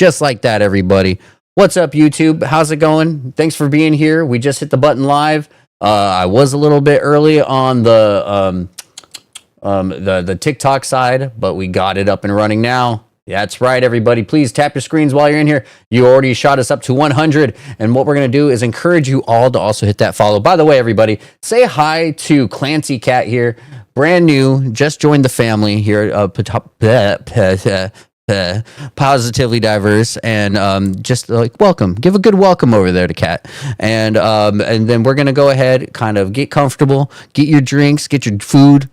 Just like that, everybody. What's up, YouTube? How's it going? Thanks for being here. We just hit the button live. I was a little bit early on the TikTok side, but we got it up and running now. That's right, everybody. Please tap your screens while you're in here. You already shot us up to 100, and what we're going to do is encourage you all to also hit that follow. By the way, everybody, say hi to Clancy Cat here. Brand new, just joined the family here. Positively diverse, and just like welcome, give a good welcome over there to Kat, and then we're gonna go ahead, kind of get comfortable, get your drinks, get your food.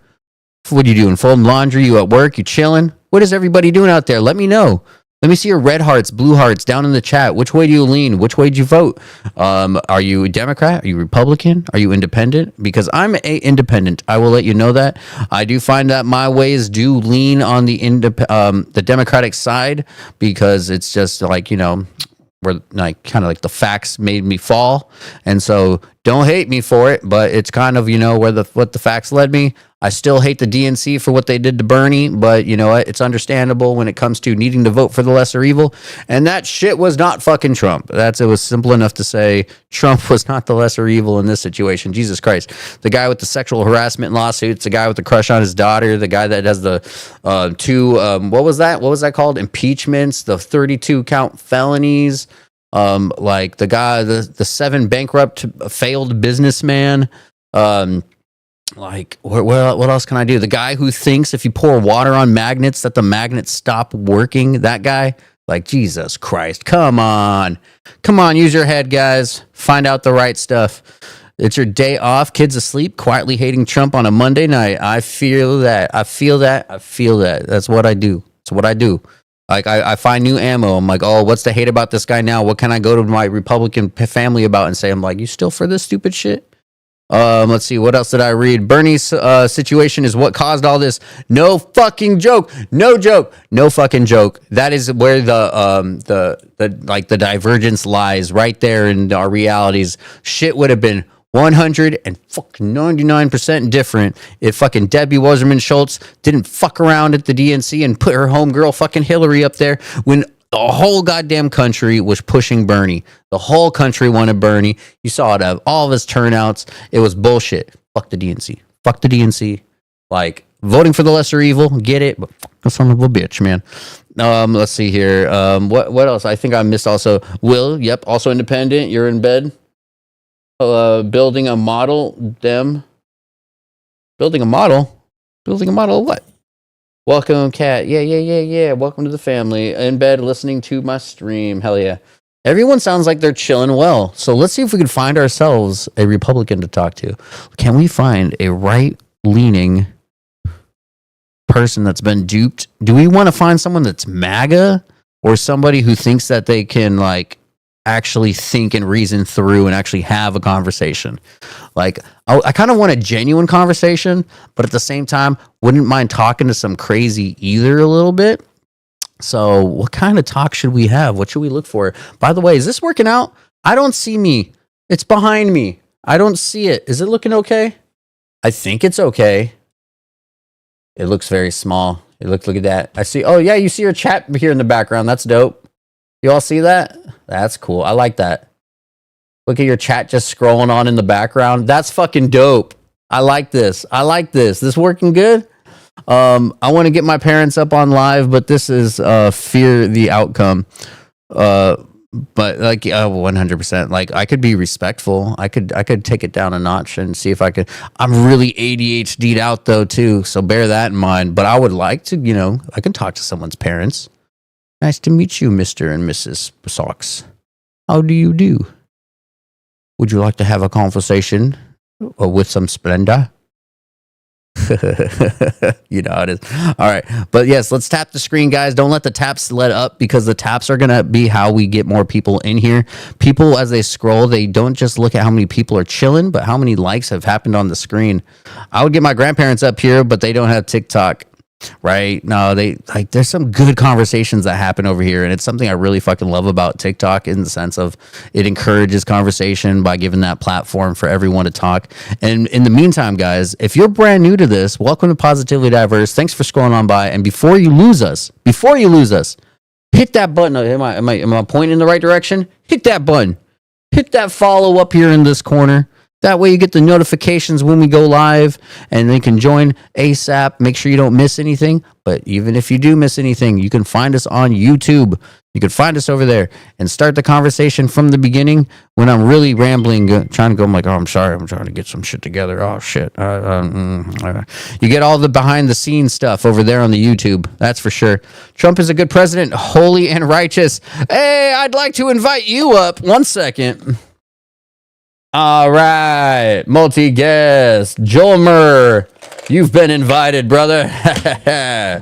What are you doing? Folding laundry? You at work? You chilling? What is everybody doing out there? Let me know. Let me see your red hearts, blue hearts down in the chat. Which way do you lean? Which way do you vote? Are you a Democrat? Are you Republican? Are you independent? Because I'm a independent. I will let you know that. I do find that my ways do lean on the Democratic side, because it's just like, we're like kind of like the facts made me fall. And so don't hate me for it, but it's kind of, what the facts led me. I still hate the DNC for what they did to Bernie, but you know what? It's understandable when it comes to needing to vote for the lesser evil. And that shit was not fucking Trump. It was simple enough to say Trump was not the lesser evil in this situation. Jesus Christ. The guy with the sexual harassment lawsuits, the guy with the crush on his daughter, the guy that has the what was that? What was that called? Impeachments, the 32 count felonies, like the guy, the 7 bankrupt failed businessman, like what else can I do? The guy who thinks if you pour water on magnets that the magnets stop working, that guy. Like, Jesus Christ, come on, use your head, guys. Find out the right stuff. It's your day off, kids asleep, quietly hating Trump on a Monday night. I feel that. That's what I do. Like, I find new ammo. I'm like, oh, what's the hate about this guy now? What can I go to my Republican family about and say, I'm like, you still for this stupid shit? Let's see, what else did I read? Bernie's situation is what caused all this. No fucking joke. No fucking joke. That is where the divergence lies, right there in our realities. Shit would have been 199% different if fucking Debbie Wasserman Schultz didn't fuck around at the DNC and put her homegirl fucking Hillary up there when the whole goddamn country was pushing Bernie. The whole country wanted Bernie. You saw it of all of his turnouts. It was bullshit. Fuck the DNC. Like, voting for the lesser evil, get it, but fuck the son of a bitch, man. Let's see here. What else? I think I missed also. Will, yep, also independent. You're in bed. Building a model. Building a model of what? Welcome, Kat. Yeah. Welcome to the family. In bed, listening to my stream. Hell yeah. Everyone sounds like they're chilling well. So let's see if we can find ourselves a Republican to talk to. Can we find a right-leaning person that's been duped? Do we want to find someone that's MAGA, or somebody who thinks that they can, like, actually think and reason through and actually have a conversation? Like, I kind of want a genuine conversation, but at the same time, wouldn't mind talking to some crazy either a little bit. So what kind of talk should we have? What should we look for? By the way, is this working out? I don't see me. It's behind me. I don't see it. Is it looking okay? I think it's okay. It looks very small. Look at that. I see. Oh yeah, you see your chat here in the background. That's dope. You all see that? That's cool. I like that. Look at your chat just scrolling on in the background. That's fucking dope. I like this. This working good? I want to get my parents up on live, but this is fear the outcome. But like 100%. Like, I could be respectful. I could take it down a notch and see if I could. I'm really ADHD'd out though too, so bear that in mind. But I would like to, I can talk to someone's parents. Nice to meet you, Mr. and Mrs. Socks. How do you do? Would you like to have a conversation with some splendor? You know how it is. All right. But yes, let's tap the screen, guys. Don't let the taps let up, because the taps are going to be how we get more people in here. People, as they scroll, they don't just look at how many people are chilling, but how many likes have happened on the screen. I would get my grandparents up here, but they don't have TikTok. Right? No, there's some good conversations that happen over here, and it's something I really fucking love about TikTok, in the sense of it encourages conversation by giving that platform for everyone to talk. And in the meantime, guys, if you're brand new to this, welcome to Positively Diverse. Thanks for scrolling on by. And before you lose us, hit that button. Am I pointing in the right direction? Hit that button. Hit that follow up here in this corner. That way you get the notifications when we go live, and they can join ASAP. Make sure you don't miss anything. But even if you do miss anything, you can find us on YouTube. You can find us over there and start the conversation from the beginning. When I'm really rambling, trying to go, I'm like, oh, I'm sorry, I'm trying to get some shit together. Oh, shit. You get all the behind the scenes stuff over there on the YouTube. That's for sure. Trump is a good president, holy and righteous. Hey, I'd like to invite you up. 1 second. All right, multi-guest, Joel Murr, you've been invited, brother. I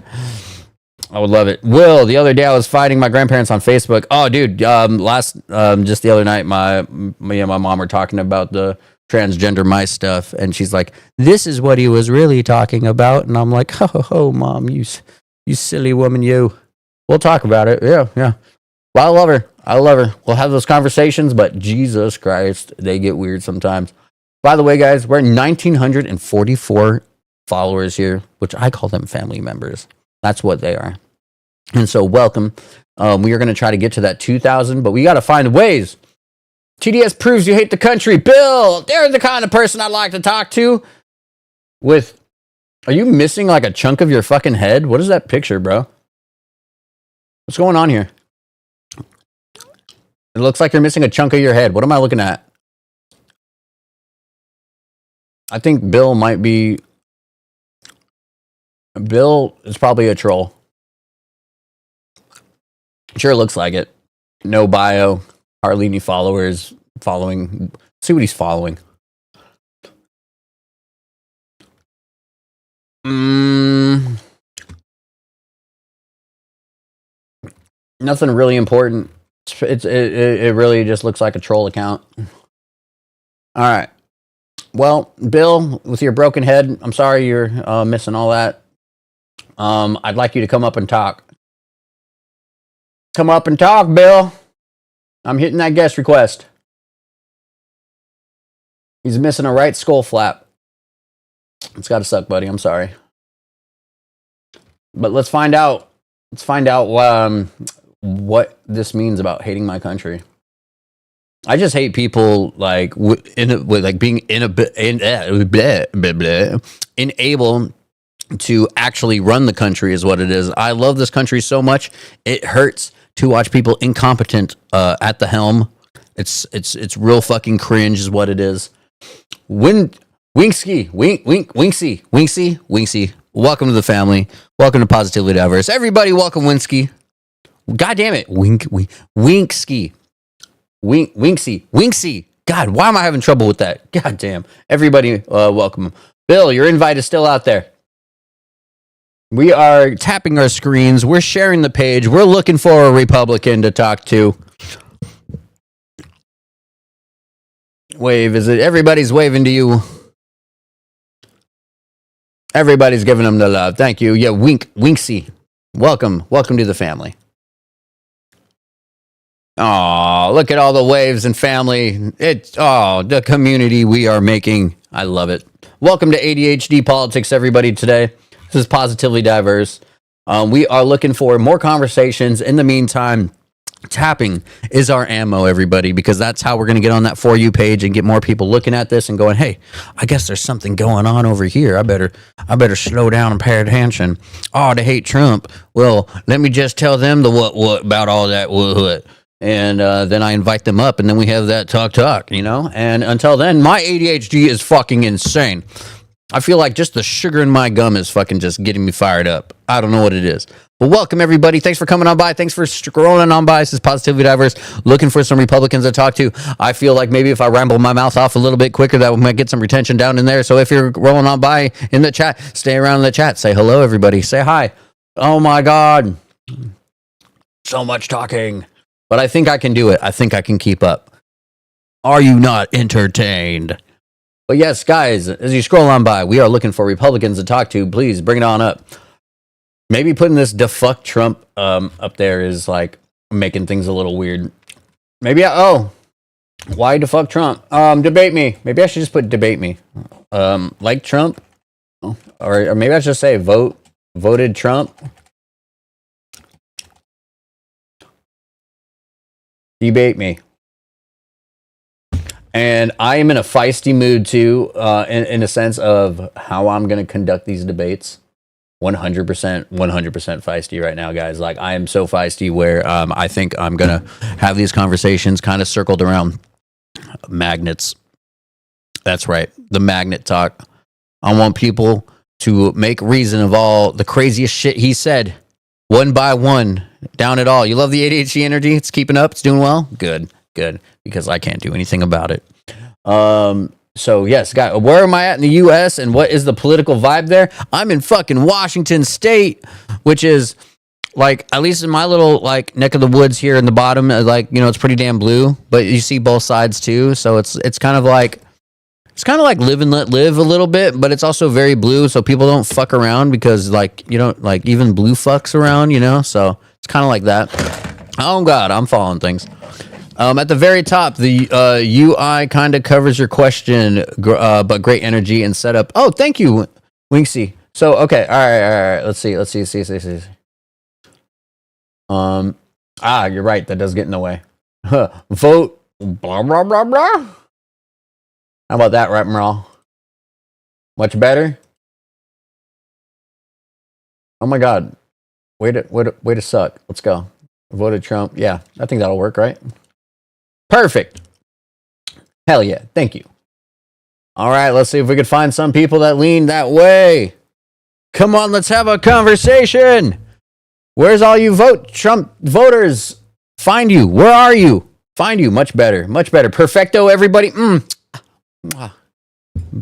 would love it. Will, the other day I was fighting my grandparents on Facebook. Oh, dude, just the other night, me and my mom were talking about the transgender mice stuff, and she's like, "This is what he was really talking about," and I'm like, "Oh, mom, you silly woman, you." We'll talk about it. Yeah. Well, I love her. We'll have those conversations, but Jesus Christ, they get weird sometimes. By the way, guys, we're 1,944 followers here, which I call them family members. That's what they are. And so welcome. We are going to try to get to that 2,000, but we got to find ways. TDS proves you hate the country. Bill, they're the kind of person I'd like to talk to. Are you missing like a chunk of your fucking head? What is that picture, bro? What's going on here? It looks like you're missing a chunk of your head. What am I looking at? I think Bill is probably a troll. Sure looks like it. No bio, hardly any followers following. See what he's following. Nothing really important. It really just looks like a troll account. All right. Well, Bill, with your broken head, I'm sorry you're missing all that. I'd like you to come up and talk. Come up and talk, Bill. I'm hitting that guest request. He's missing a right skull flap. It's got to suck, buddy. I'm sorry. But let's find out. What this means about hating my country. I just hate people like being unable to actually run the country is what it is. I love this country so much it hurts to watch people incompetent at the helm. It's real fucking cringe is what it is. Winksy. Welcome to the family. Welcome to Positively Diverse. Everybody, welcome Winsky. God damn it. Winksy. Winksy. God, why am I having trouble with that? God damn. Everybody, welcome. Bill, your invite is still out there. We are tapping our screens. We're sharing the page. We're looking for a Republican to talk to. Wave, is it? Everybody's waving to you. Everybody's giving them the love. Thank you. Yeah, Winksy. Welcome to the family. Oh, look at all the waves and family. The community we are making. I love it. Welcome to ADHD Politics, everybody, today. This is Positively Diverse. We are looking for more conversations. In the meantime, tapping is our ammo, everybody, because that's how we're going to get on that For You page and get more people looking at this and going, hey, I guess there's something going on over here. I better slow down and pay attention. Oh, they hate Trump. Well, let me just tell them the what about all that what. And then I invite them up, and then we have that talk, you know? And until then, my ADHD is fucking insane. I feel like just the sugar in my gum is fucking just getting me fired up. I don't know what it is. But welcome, everybody. Thanks for coming on by. Thanks for scrolling on by. This is Positively Diverse, looking for some Republicans to talk to. I feel like maybe if I ramble my mouth off a little bit quicker, that might get some retention down in there. So if you're rolling on by in the chat, stay around in the chat. Say hello, everybody. Say hi. Oh, my God. So much talking. But I think I can do it. I think I can keep up. Are you not entertained? But yes, guys, as you scroll on by, we are looking for Republicans to talk to. Please bring it on up. Maybe putting this "defuck Trump" up there is like making things a little weird. Maybe why defuck Trump? Debate me. Maybe I should just put debate me. Like Trump, or maybe I should say voted Trump. Debate me. And I am in a feisty mood too, in a sense of how I'm going to conduct these debates. 100% feisty right now, guys. Like, I am so feisty where I think I'm going to have these conversations kind of circled around magnets. That's right. The magnet talk. I want people to make reason of all the craziest shit he said, one by one, down it all. You love the ADHD energy? It's keeping up. It's doing well. Good. Because I can't do anything about it. So yes, guys, where am I at in the U.S. and what is the political vibe there? I'm in fucking Washington State, which is like, at least in my little like neck of the woods here in the bottom, like, you know, it's pretty damn blue, but you see both sides too. So it's kind of like live and let live a little bit, but it's also very blue. So people don't fuck around because like, you don't like even blue fucks around, you know? So it's kind of like that. Oh God, I'm following things. At the very top, the UI kind of covers your question, but great energy and setup. Oh, thank you, Winksy. So, okay, all right. Let's see. You're right. That does get in the way. Vote. Blah blah blah blah. How about that, right, Merle? Much better. Oh my God. Way to suck. Let's go. Voted Trump. Yeah, I think that'll work, right? Perfect. Hell yeah. Thank you. All right, let's see if we could find some people that lean that way. Come on, let's have a conversation. Where's all you Trump voters? Find you. Where are you? Find you. Much better. Perfecto, everybody.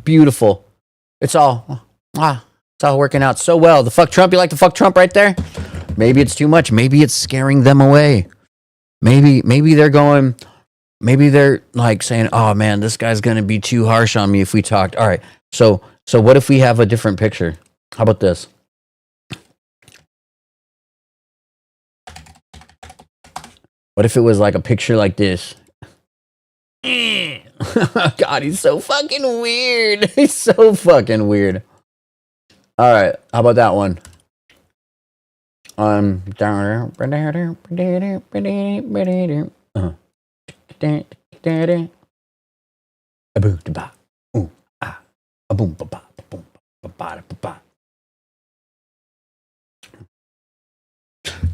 Beautiful. It's all working out so well. The fuck Trump, you like to fuck Trump right there? Maybe it's too much. Maybe it's scaring them away. Maybe they're like saying, "Oh man, this guy's gonna be too harsh on me if we talked." All right, so what if we have a different picture? How about this? What if it was like a picture like this? God, he's so fucking weird. He's so fucking weird. All right, how about that one?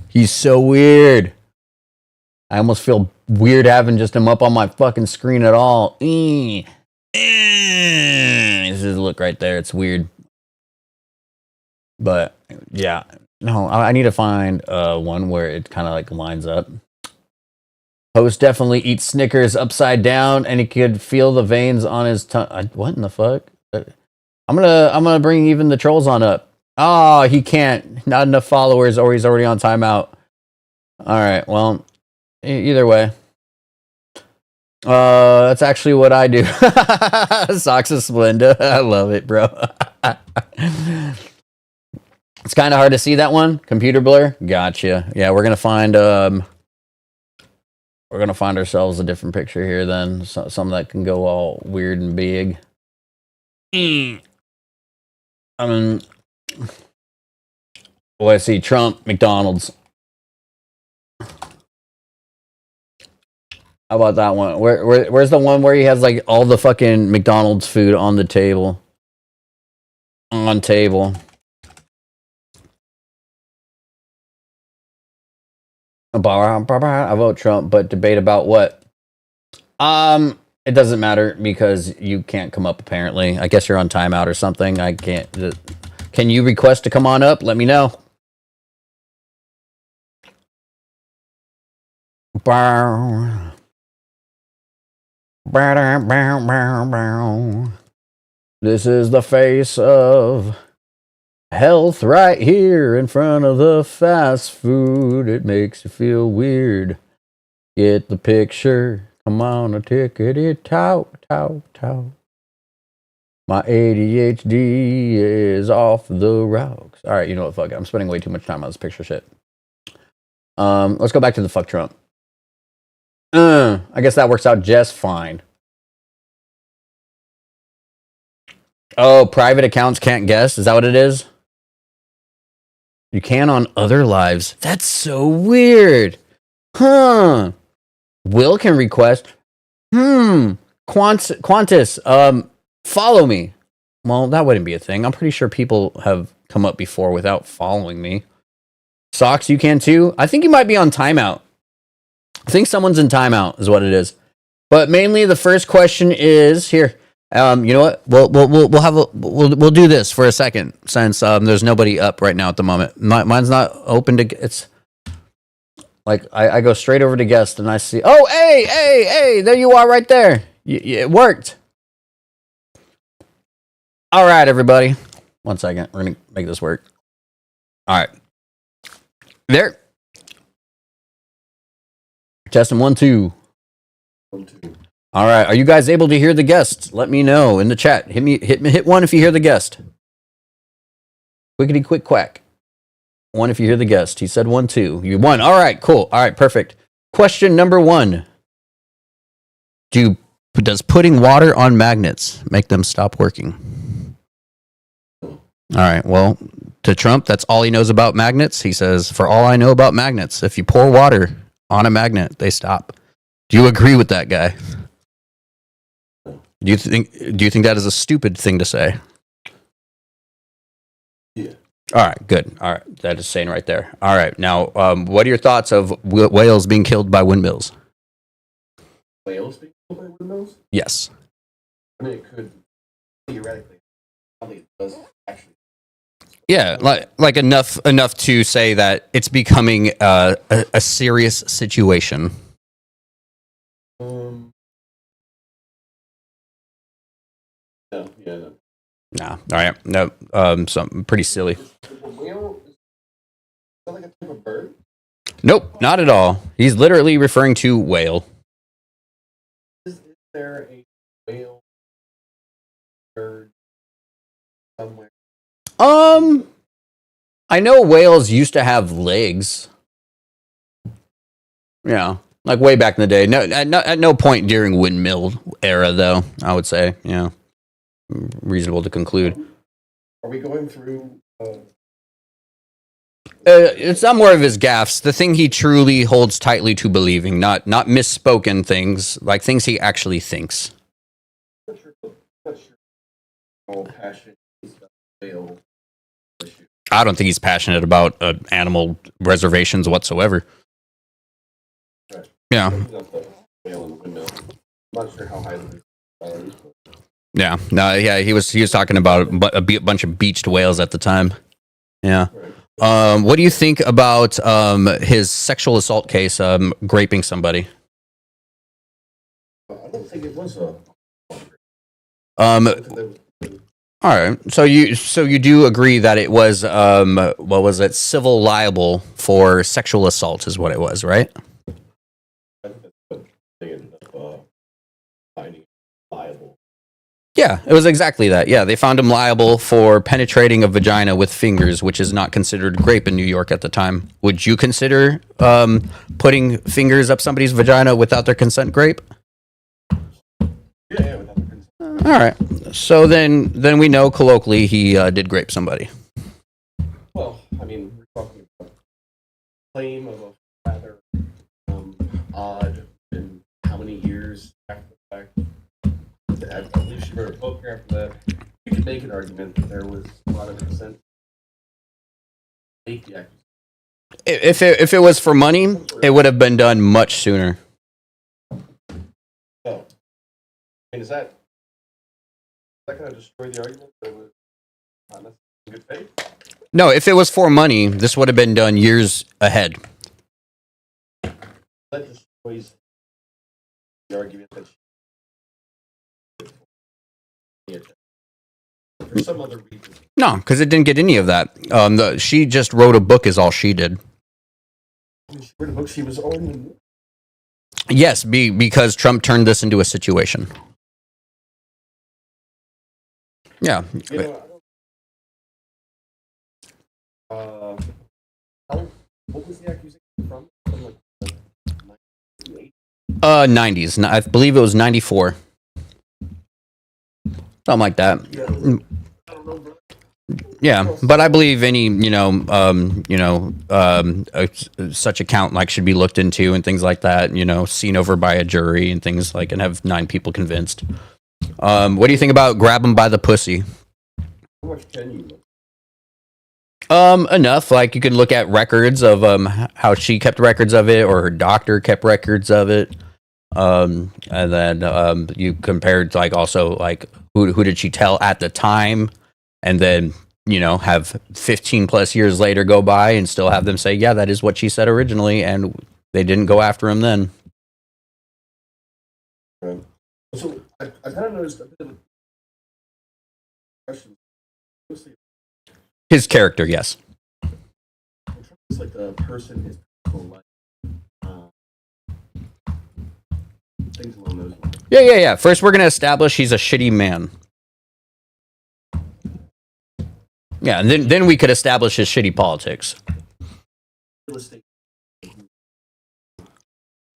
He's so weird. I almost feel weird having just him up on my fucking screen at all. This is his look right there. It's weird. But yeah, no, I need to find one where it kind of like lines up. Host definitely eats Snickers upside down, and he could feel the veins on his tongue. What in the fuck? I'm gonna bring even the trolls on up. Oh, he can't. Not enough followers, or he's already on timeout. All right. Well, either way, that's actually what I do. Socks of Splenda. I love it, bro. It's kind of hard to see that one. Computer blur. Gotcha. Yeah, we're gonna find ourselves a different picture here then. Something that can go all weird and big. I mean, boy, I see Trump, McDonald's. How about that one? Where's the one where he has like all the fucking McDonald's food on the table? On table. I vote Trump, but debate about what? It doesn't matter because you can't come up apparently. I guess you're on timeout or something. I can't. Can you request to come on up? Let me know. This is the face of health right here in front of the fast food. It makes you feel weird. Get the picture. Come on, a tickety tout. My ADHD is off the rocks. All right, you know what? Fuck it. I'm spending way too much time on this picture shit. Let's go back to the fuck Trump. I guess that works out just fine. Oh, private accounts can't guess? Is that what it is? You can on other lives. That's so weird. Huh. Will can request. Qantas, follow me. Well, that wouldn't be a thing. I'm pretty sure people have come up before without following me. Socks, you can too. I think you might be on timeout. I think someone's in timeout is what it is. But mainly the first question is here. You know what? We'll do this for a second since there's nobody up right now at the moment. Mine's not open to it's like I go straight over to guest and I see. Oh, hey, there you are right there. It worked. All right, everybody. 1 second. We're gonna make this work. All right. There. Testing 1 2. 1 2. All right. Are you guys able to hear the guest? Let me know in the chat. Hit 1 if you hear the guest. Quickity quick quack. 1 if you hear the guest. He said 1 2. You won. All right. Cool. All right. Perfect. Question number 1. Does putting water on magnets make them stop working? All right. Well, to Trump, that's all he knows about magnets. He says, for all I know about magnets, if you pour water on a magnet, they stop. Do you agree with that guy? Do you think that is a stupid thing to say? Yeah. All right, good. All right, that is saying right there. All right, now, what are your thoughts of whales being killed by windmills? Whales being killed by windmills? Yes. I mean, it could theoretically. I think it does actually. Yeah, like enough to say that it's becoming a serious situation. No, yeah, no. Nah, all right, no, something pretty silly. A whale is that like a type of bird? Nope, not at all. He's literally referring to whale. Is there a whale bird somewhere? I know whales used to have legs. Yeah, like way back in the day. No, at no point during windmill era, though. I would say, yeah, reasonable to conclude. Are we going through? It's not more of his gaffes. The thing he truly holds tightly to believing, not misspoken things, like things he actually thinks. Not sure. All passion is about whale issue. I don't think he's passionate about animal reservations whatsoever. Right. Yeah. Not the whale and the windmill. I'm not sure how high the salaries. Yeah. No. Yeah. He was talking about a bunch of beached whales at the time. Yeah. Right. What do you think about his sexual assault case, graping somebody? I don't think it was a. All right. So you do agree that it was what was it? Civil libel for sexual assault is what it was, right? I think that's what they ended up finding liable. Yeah, it was exactly that. Yeah, they found him liable for penetrating a vagina with fingers, which is not considered grape in New York at the time. Would you consider putting fingers up somebody's vagina without their consent grape? Yeah, without the consent. All right. So then we know colloquially he did grape somebody. Well, I mean, we're talking about claim of a rather odd and how many years after the fact. I believe she wrote a book after that. You could make an argument that there was a lot of consent. Make the accusation. If it was for money, it would have been done much sooner. So, I mean, is that going to destroy the argument that it was not necessarily in good faith? No, if it was for money, this would have been done years ahead. That destroys the argument that she for some other reason. No, because it didn't get any of that. She just wrote a book is all she did. She wrote a book she was on. Yes, because Trump turned this into a situation. Yeah. You know, what was the accusation from? From like the 90s. I believe it was 94. Something like that. Yeah, I don't know, bro. Yeah, but I believe any such account like should be looked into and things like that. Seen over by a jury and things like, and have 9 people convinced. What do you think about grab him by the pussy? How much can you? Enough. Like, you can look at records of how she kept records of it, or her doctor kept records of it. And then you compared, like, also like who did she tell at the time, and then have 15 plus years later go by and still have them say, yeah, that is what she said originally, and they didn't go after him then. Right. So I kind of noticed a bit of a question. Mostly, His character, yes. it's like the person, his personal life, things along those lines. Yeah. First, we're gonna establish he's a shitty man. Yeah, and then we could establish his shitty politics. Real estate.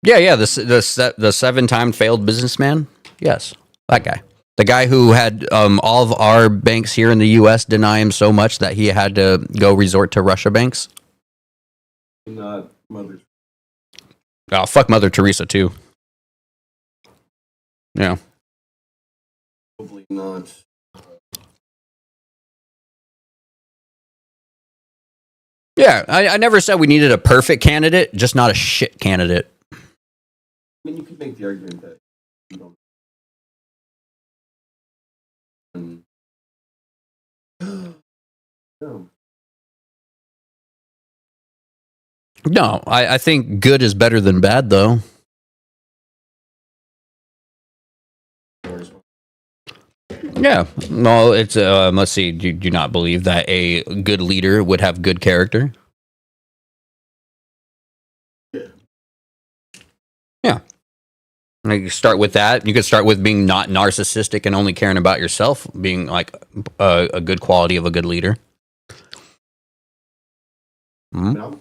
Yeah. The 7-time failed businessman. Yes, that guy. The guy who had all of our banks here in the U.S. deny him so much that he had to go resort to Russia banks. Not Mother. Oh, fuck Mother Teresa too. Yeah. Probably not. Yeah, I never said we needed a perfect candidate, just not a shit candidate. I mean, you could make the argument that you don't. No. No, I think good is better than bad, though. Yeah. Well, it's let's see. Do you not believe that a good leader would have good character? Yeah. Like, you start with that. You could start with being not narcissistic and only caring about yourself, being like a good quality of a good leader. No.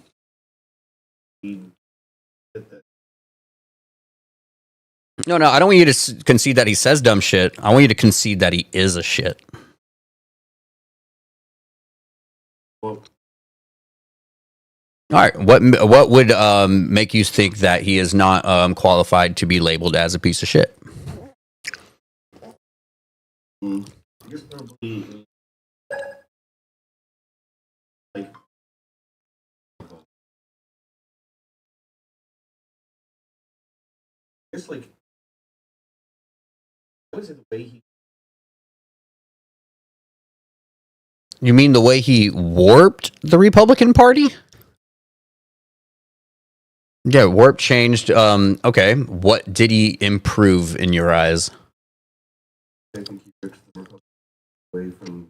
No, I don't want you to concede that he says dumb shit. I want you to concede that he is a shit. Well, all right. What would make you think that he is not qualified to be labeled as a piece of shit? I guess probably like I would say the way he. You mean the way he warped the Republican Party? Yeah, warp changed. Okay, what did he improve in your eyes? I think he took the Republican away from.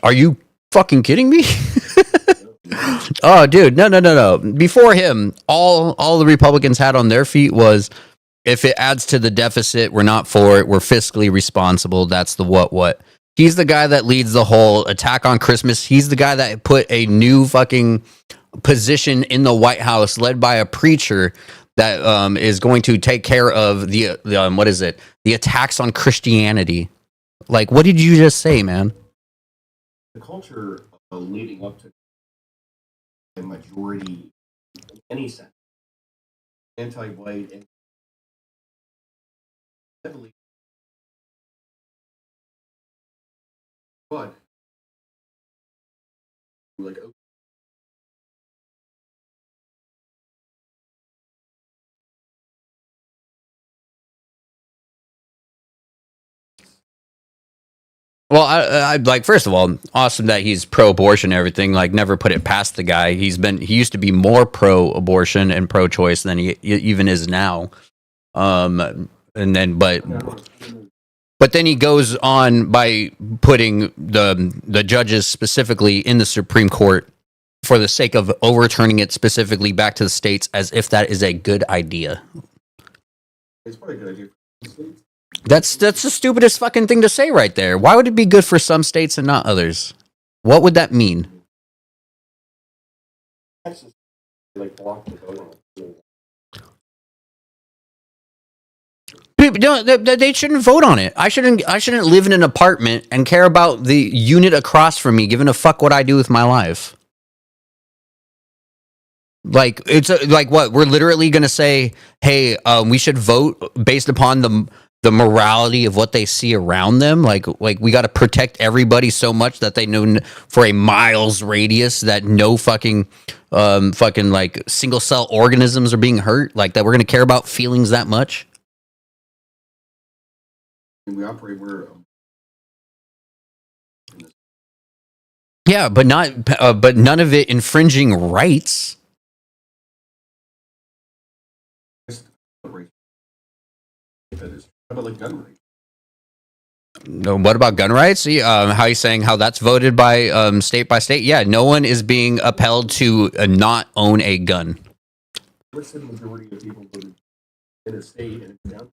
Are you fucking kidding me? Oh, dude, no. Before him, all the Republicans had on their feet was, if it adds to the deficit, we're not for it. We're fiscally responsible. That's the what. He's the guy that leads the whole attack on Christmas. He's the guy that put a new fucking position in the White House, led by a preacher that is going to take care of the what is it? The attacks on Christianity. Like, what did you just say, man? The culture leading up to a majority, in any sense, anti-white and heavily, but like Well, I like, first of all, awesome that he's pro-abortion and everything. Like, never put it past the guy. He used to be more pro-abortion and pro-choice than he even is now. And then, but then he goes on by putting the judges specifically in the Supreme Court for the sake of overturning it specifically back to the states, as if that is a good idea. it's probably a good idea for the states. That's the stupidest fucking thing to say right there. Why would it be good for some states and not others? What would that mean? Texas, like block the vote. People don't. They shouldn't vote on it. I shouldn't live in an apartment and care about the unit across from me, giving a fuck what I do with my life. Like it's like what we're literally gonna say. Hey, we should vote based upon the morality of what they see around them. Like we got to protect everybody so much that they know for a miles radius that no fucking like single cell organisms are being hurt. Like that we're gonna care about feelings that much. We operate where. Yeah, but not. But none of it infringing rights. How about like gun rights? No, what about gun rights? How are you saying how that's voted by state by state? Yeah, no one is being upheld to not own a gun. What's the majority of people voted in a state and it's down?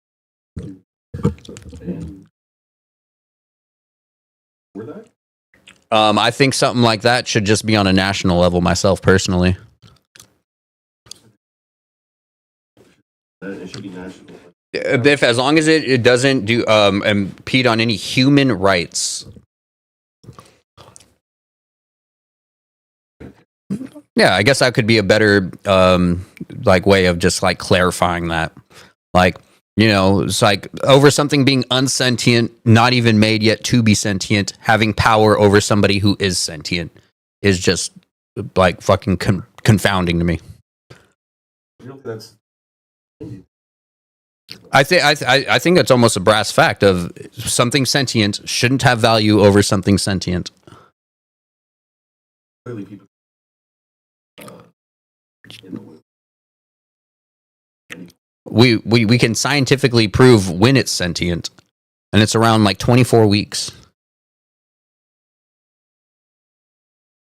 And were that? I think something like that should just be on a national level. Myself personally, It should be national. if as long as it doesn't do impede on any human rights. Yeah, I guess that could be a better like way of just like clarifying that. Like, you know, it's like over something being unsentient, not even made yet to be sentient, having power over somebody who is sentient is just like fucking confounding to me. You don't think that's I think it's almost a brass fact of something sentient shouldn't have value over something sentient. clearly people in the loop. We can scientifically prove when it's sentient, and it's around like 24 weeks.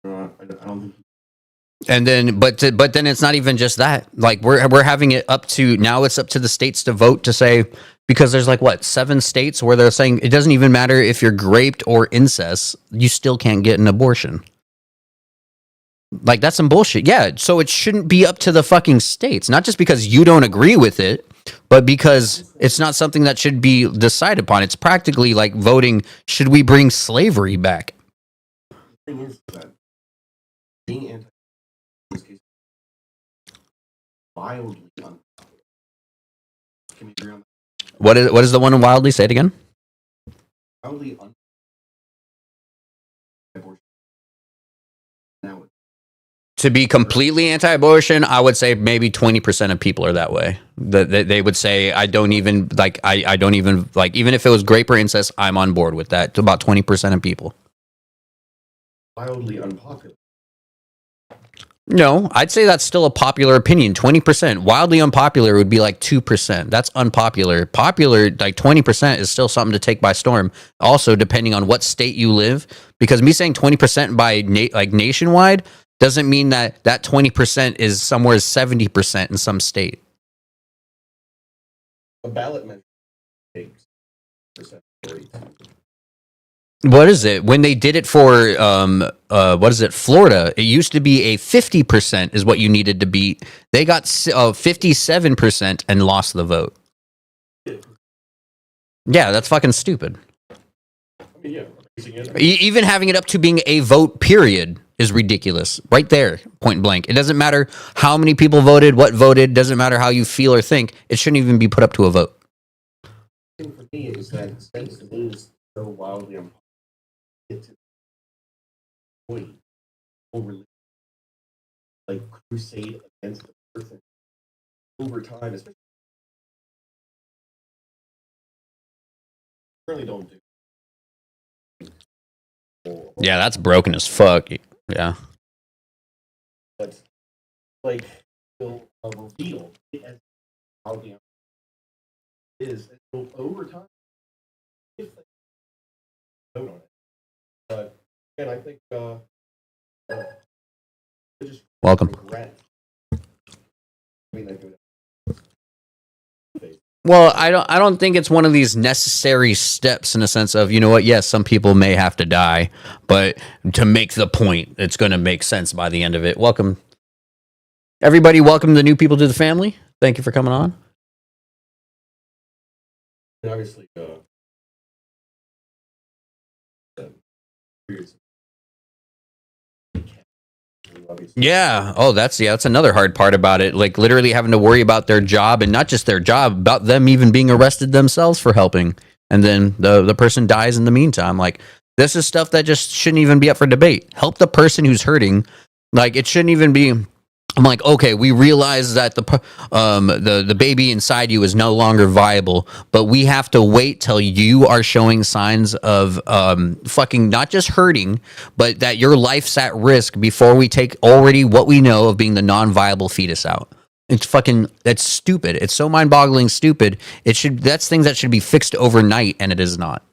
I don't think. And then, but then it's not even just that. Like we're having it up to now. It's up to the states to vote to say, because there's like what 7 states where they're saying it doesn't even matter if you're raped or incest, you still can't get an abortion. Like that's some bullshit. Yeah, so it shouldn't be up to the fucking states, not just because you don't agree with it, but because it's not something that should be decided upon. It's practically like voting, should we bring slavery back? The thing is that being anti in this case wildly unpopular. Can we agree on that? What is the one wildly? Say it again. Wildly unpopular abortion. Now To be completely anti-abortion, I would say maybe 20% of people are that way. They would say, I don't even like, I don't even like, even if it was grape or incest, I'm on board with that. To about 20% of people. wildly unpopular. No, I'd say that's still a popular opinion. 20%. Wildly unpopular would be like 2%. That's unpopular. Popular, like 20% is still something to take by storm. Also, depending on what state you live, because me saying 20% by like nationwide doesn't mean that 20% is somewhere 70% in some state. A ballot measure takes percent rate. What is it? When they did it for what is it? Florida, it used to be a 50% is what you needed to beat. They got 57% and lost the vote. Yeah, that's fucking stupid. I mean, yeah, Even having it up to being a vote period is ridiculous. Right there, point blank. It doesn't matter how many people voted, what voted, doesn't matter how you feel or think. It shouldn't even be put up to a vote. the thing for me is that since it is so wildly unpopular, it's a point overly like crusade against the person over time, especially really don't do. Yeah, that's broken as fuck. Yeah. But like will reveal it as how the is and so over time if they vote on it. But again, I think they just Welcome. regret. They go down. Well, I don't think it's one of these necessary steps in a sense of, you know what, yes, some people may have to die, but to make the point, it's going to make sense by the end of it. Welcome. Everybody, welcome the new people to the family. Thank you for coming on. And obviously, obviously, Yeah. Oh, that's another hard part about it. Like literally having to worry about their job, and not just their job, about them even being arrested themselves for helping. And then the person dies in the meantime. Like this is stuff that just shouldn't even be up for debate. Help the person who's hurting. Like it shouldn't even be. I'm like, okay, we realize that the baby inside you is no longer viable, but we have to wait till you are showing signs of fucking not just hurting, but that your life's at risk before we take already what we know of being the non-viable fetus out. It's fucking that's stupid. It's so mind-boggling stupid. That's things that should be fixed overnight, and it is not.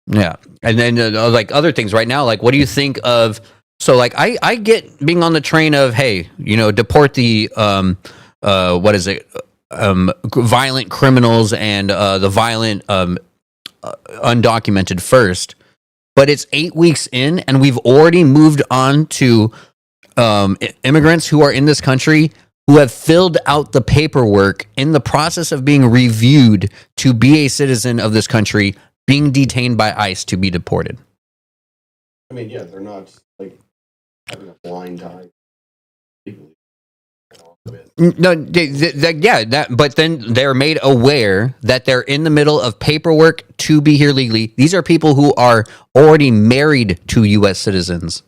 Yeah, and then like other things right now, like what do you think of? So like I get being on the train of hey, deport the what is it, violent criminals and the violent undocumented first, but it's 8 weeks in and we've already moved on to immigrants who are in this country who have filled out the paperwork in the process of being reviewed to be a citizen of this country, being detained by ICE to be deported. I mean, yeah, they're not like having a blind eye legally. No, but then they're made aware that they're in the middle of paperwork to be here legally. These are people who are already married to U.S. citizens.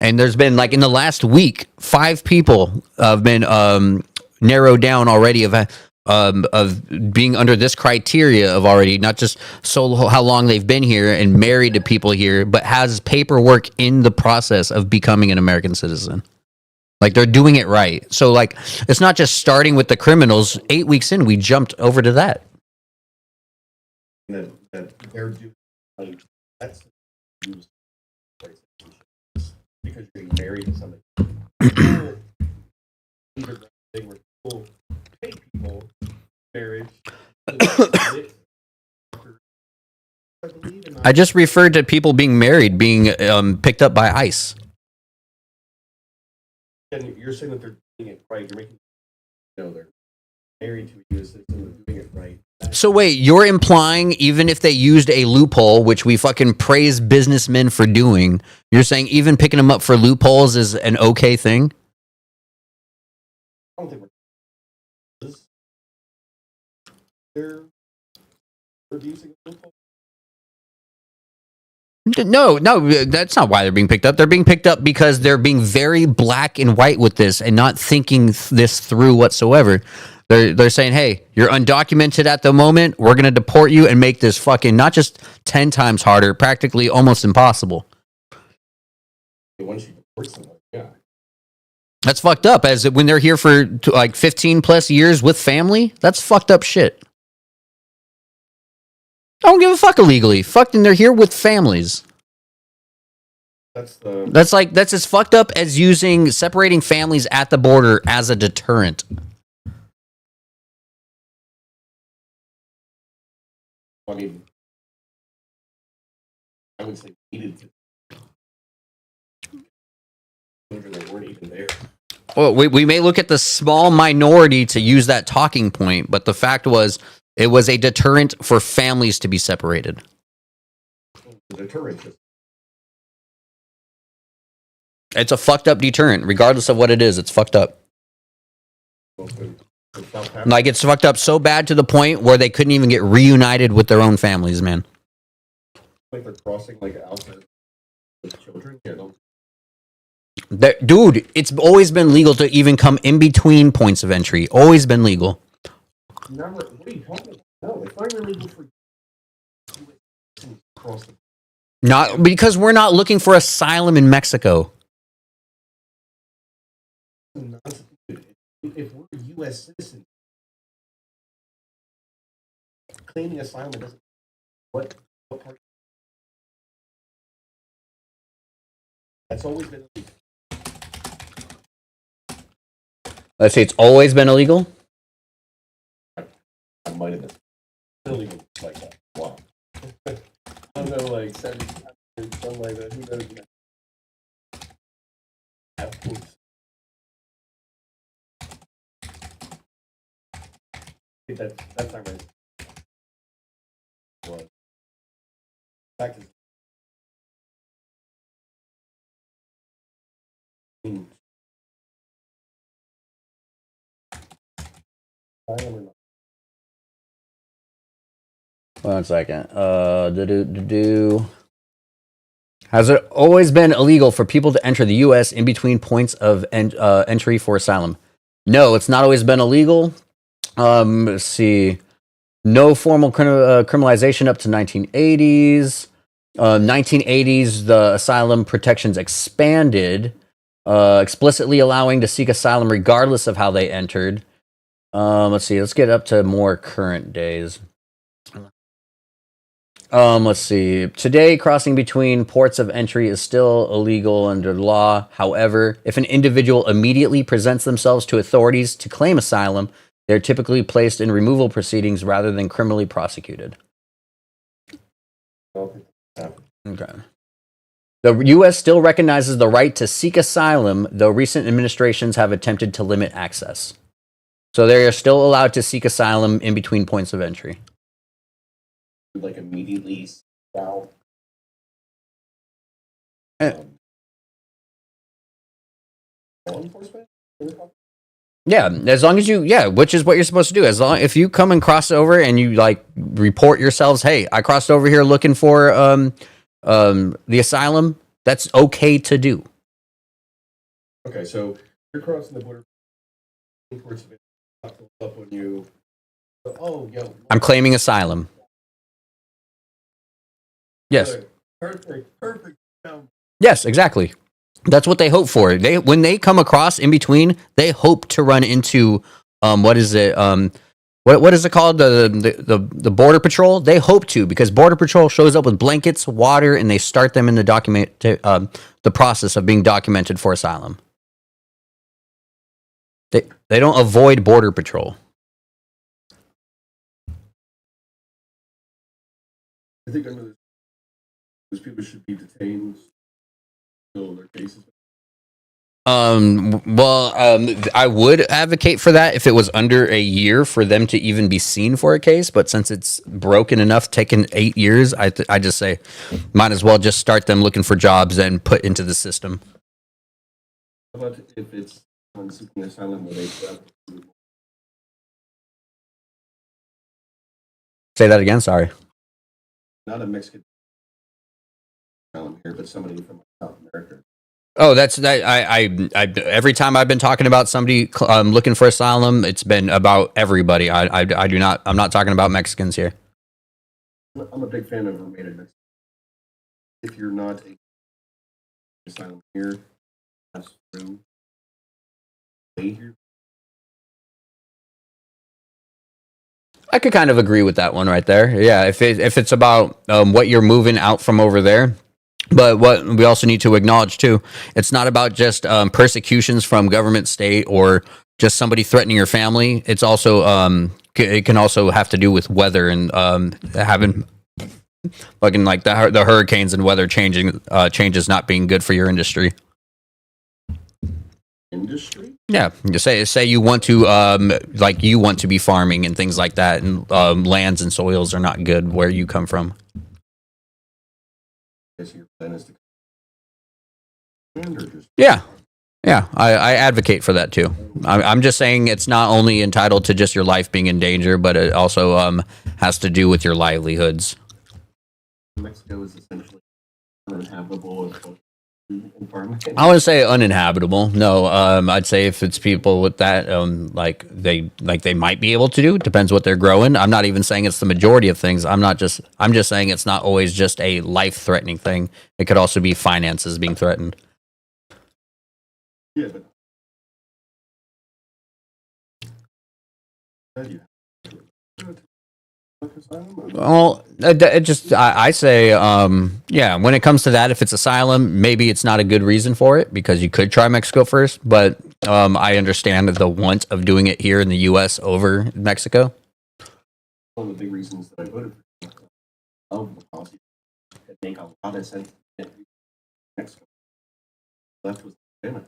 And there's been, like, in the last week, 5 people have been narrowed down already of being under this criteria of already not just how long they've been here and married to people here, but has paperwork in the process of becoming an American citizen. Like they're doing it right. So like it's not just starting with the criminals. 8 weeks in, we jumped over to that. That they're doing like that's because you're married to somebody. They were cool. People marriage. I just referred to people being married, being picked up by ICE. And you're saying that they're doing it right. You're making they're married to a U.S. citizen, they're doing it right. So wait, you're implying even if they used a loophole, which we fucking praise businessmen for doing, you're saying even picking them up for loopholes is an okay thing? I don't think they're using a loophole. No, that's not why they're being picked up. They're being picked up because they're being very black and white with this and not thinking this through whatsoever. They're saying, hey, you're undocumented at the moment. We're going to deport you and make this fucking not just 10 times harder, practically almost impossible. Once you deport somebody, yeah. That's fucked up. As when they're here for like 15 plus years with family, that's fucked up shit. I don't give a fuck illegally. Fucking, they're here with families. That's as fucked up as separating families at the border as a deterrent. I mean, I would say needed to. They weren't even there. Well, we may look at the small minority to use that talking point, but the fact was, it was a deterrent for families to be separated. Deterrent. It's a fucked up deterrent, regardless of what it is. It's fucked up. Like it's fucked up so bad to the point where they couldn't even get reunited with their own families, man. Like they're crossing like outside with children. Yeah, don't. Dude, it's always been legal to even come in between points of entry. Always been legal. Never. What are you talking about? No, it's not even legal for cross the. Not because we're not looking for asylum in Mexico. If we're a U.S. citizen, claiming asylum doesn't. What part? That's always been illegal. Let's say it's always been illegal. I might have been illegal like that. Wow. I don't know, like 70, something like that. Who knows? That's not right. What? Fact is, I am or not. 1 second. Has it always been illegal for people to enter the U.S. in between points of entry for asylum? No, it's not always been illegal. Let's see. No formal criminalization up to 1980s. 1980s, the asylum protections expanded, explicitly allowing to seek asylum regardless of how they entered. Let's see. Let's get up to more current days. Let's see. Today, crossing between ports of entry is still illegal under the law. However, if an individual immediately presents themselves to authorities to claim asylum, they're typically placed in removal proceedings rather than criminally prosecuted. Okay. Okay. The U.S. still recognizes the right to seek asylum, though recent administrations have attempted to limit access. So they are still allowed to seek asylum in between points of entry. Like immediately out. Law enforcement? Yeah, as long as which is what you're supposed to do. As long if you come and cross over and you like report yourselves, hey, I crossed over here looking for the asylum, that's okay to do. Okay, so you're crossing the border. Imports of it up when you. Oh, yo. I'm claiming asylum. Yes. Perfect. Yes, exactly. That's what they hope for. When they come across in between, they hope to run into what is it? What is it called? The border patrol. They hope to, because border patrol shows up with blankets, water, and they start them in the process of being documented for asylum. They don't avoid border patrol. I think under those people should be detained until their cases. I would advocate for that if it was under a year for them to even be seen for a case. But since it's broken enough, taken 8 years, I just say might as well just start them looking for jobs and put into the system. How about if it's on seeking asylum where they Say that again. Sorry. not a Mexican asylum here, but somebody from South America. Oh, that's that. I every time I've been talking about somebody looking for asylum, it's been about everybody. I do not. I'm not talking about Mexicans here. I'm a big fan of remain in Mexico. If you're not a asylum here, that's true. Stay here. I could kind of agree with that one right there. Yeah, if it's about what you're moving out from over there. But what we also need to acknowledge too, it's not about just persecutions from government, state, or just somebody threatening your family. It's also it can also have to do with weather and having fucking like the hurricanes and weather changes not being good for your industry. Industry? Yeah, you say you want to you want to be farming and things like that, and lands and soils are not good where you come from. Your plan is to yeah, I advocate for that too. I'm just saying it's not only entitled to just your life being in danger, but it also has to do with your livelihoods. Mexico is essentially uninhabitable environment. I wouldn't say uninhabitable. No, I'd say if it's people with that, they might be able to do. It depends what they're growing. I'm not even saying it's the majority of things. I'm just saying it's not always just a life-threatening thing. It could also be finances being threatened. Yeah, but well, I say, when it comes to that, if it's asylum, maybe it's not a good reason for it because you could try Mexico first. But I understand the want of doing it here in the U.S. over Mexico. One of the big reasons that I voted for of the policy that make a lot of sense in Mexico. Left was the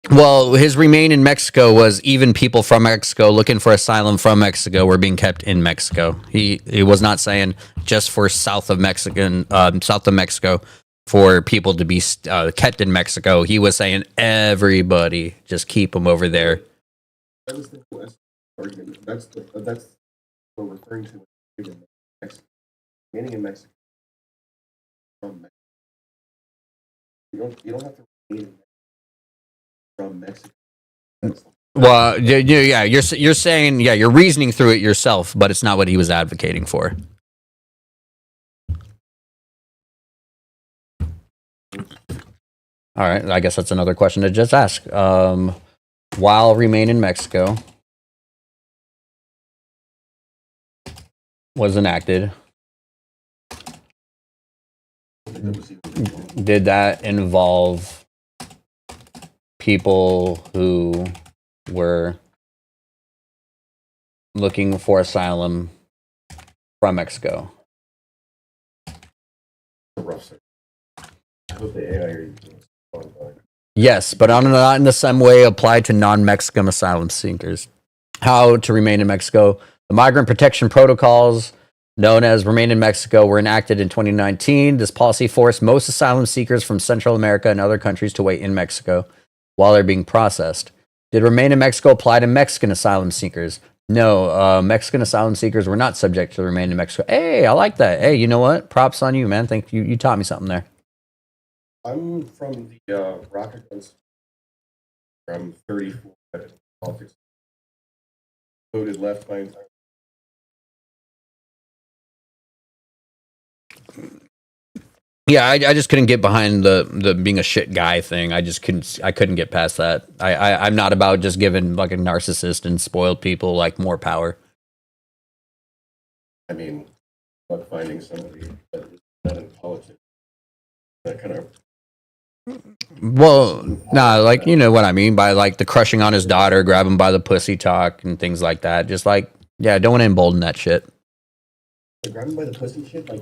Well, his remain in Mexico was even people from Mexico looking for asylum from Mexico were being kept in Mexico. He was not saying just for south of Mexico for people to be kept in Mexico. He was saying everybody just keep them over there. That was the West argument. That's what we're referring to in Mexico. Remaining in Mexico from Mexico. You don't have to remain from Mexico. Well, yeah, you're saying you're reasoning through it yourself, but it's not what he was advocating for. All right, I guess that's another question to just ask. While remain in Mexico was enacted, did that involve people who were looking for asylum from Mexico? Yes, but not in the same way applied to non-Mexican asylum seekers. How to remain in Mexico. The migrant protection protocols, known as Remain in Mexico, were enacted in 2019. This policy forced most asylum seekers from Central America and other countries to wait in Mexico while they're being processed. Did Remain in Mexico apply to Mexican asylum seekers? No, Mexican asylum seekers were not subject to Remain in Mexico. Hey, I like that. Hey, you know what? Props on you, man. Thank you. You taught me something there. I'm from the Rocket Guns. I'm 34 at politics. Voted left my entire. Yeah, I just couldn't get behind the being a shit guy thing. I couldn't get past that. I'm not about just giving like a narcissist and spoiled people like more power. I mean, about finding somebody that is not in politics. That kind of. Well, nah, like you know what I mean by like the crushing on his daughter, grab him by the pussy talk and things like that. Just like don't want to embolden that shit. Grab him by the pussy shit, like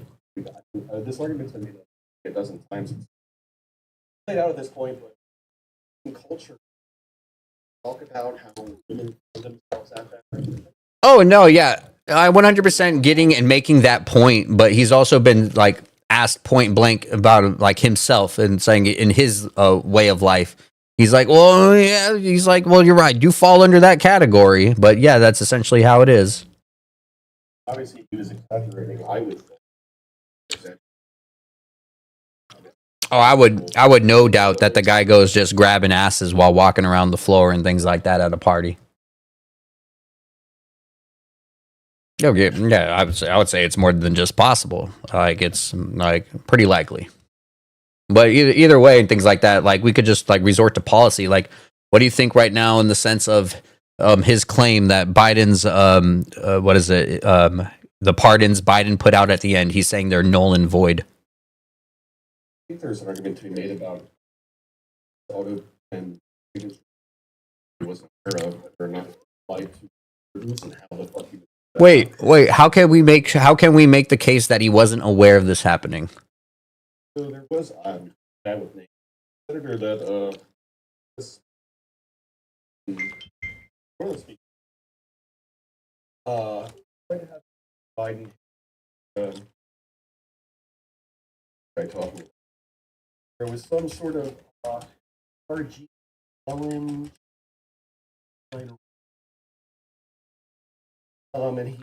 this argument's been made a dozen times. It's played out at this point, but in culture, talk about how women put themselves at that. Oh no, yeah, I 100% getting and making that point, but he's also been like asked point blank about like himself and saying in his way of life. He's like, well, yeah. He's like, well, you're right. You fall under that category, but yeah, that's essentially how it is. Obviously, he was exaggerating. I would think. Oh, I would no doubt that the guy goes just grabbing asses while walking around the floor and things like that at a party. Yeah, I would say it's more than just possible. Like it's like pretty likely. But either way and things like that, like we could just like resort to policy. Like, what do you think right now in the sense of his claim that Biden's what is it the pardons Biden put out at the end? He's saying they're null and void. I think there's an argument to be made about auto and it wasn't aware of, but they're not applied to students and how the fuck he. Wait. How can we make the case that he wasn't aware of this happening? So there was a guy with name senator that this tried to have Biden guy talking. There was some sort of RG Ellen and he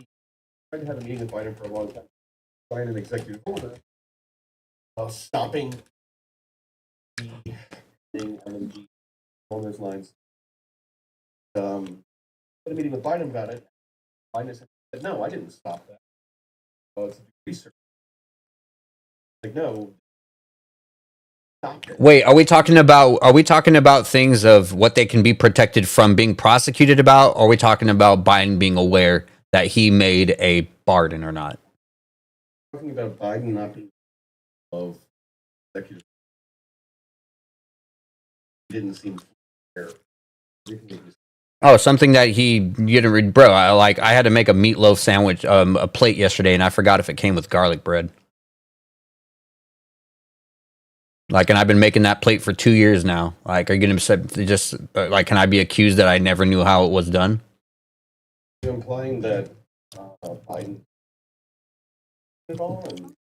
tried to have a meeting with Biden for a long time. Sign an executive order stopping the thing LNG along those lines. Had a meeting with Biden about it. Biden said, "No, I didn't stop that. It's research." Like, no. Stop it. Wait, are we talking about things of what they can be protected from being prosecuted about, or are we talking about Biden being aware that he made a pardon or not? Talking about Biden not being of executive didn't seem fair. Oh, something that he didn't read, bro. I had to make a meatloaf sandwich, a plate yesterday, and I forgot if it came with garlic bread. Like, and I've been making that plate for 2 years now. Like, are you going to just like, can I be accused that I never knew how it was done? You're implying that Biden at all? And,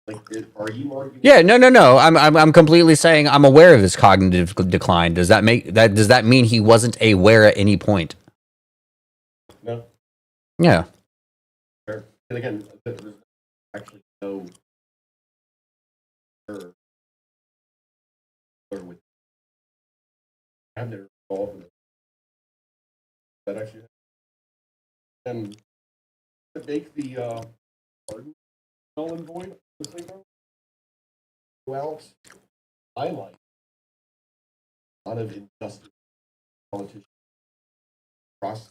like, are you arguing? Yeah, no. I'm completely saying I'm aware of his cognitive decline. Does that mean he wasn't aware at any point? No. Yeah. And again, there's actually no or with I've never involved in it. That actually and to make the pardon null and void. Well, I like a lot of injustice politicians cross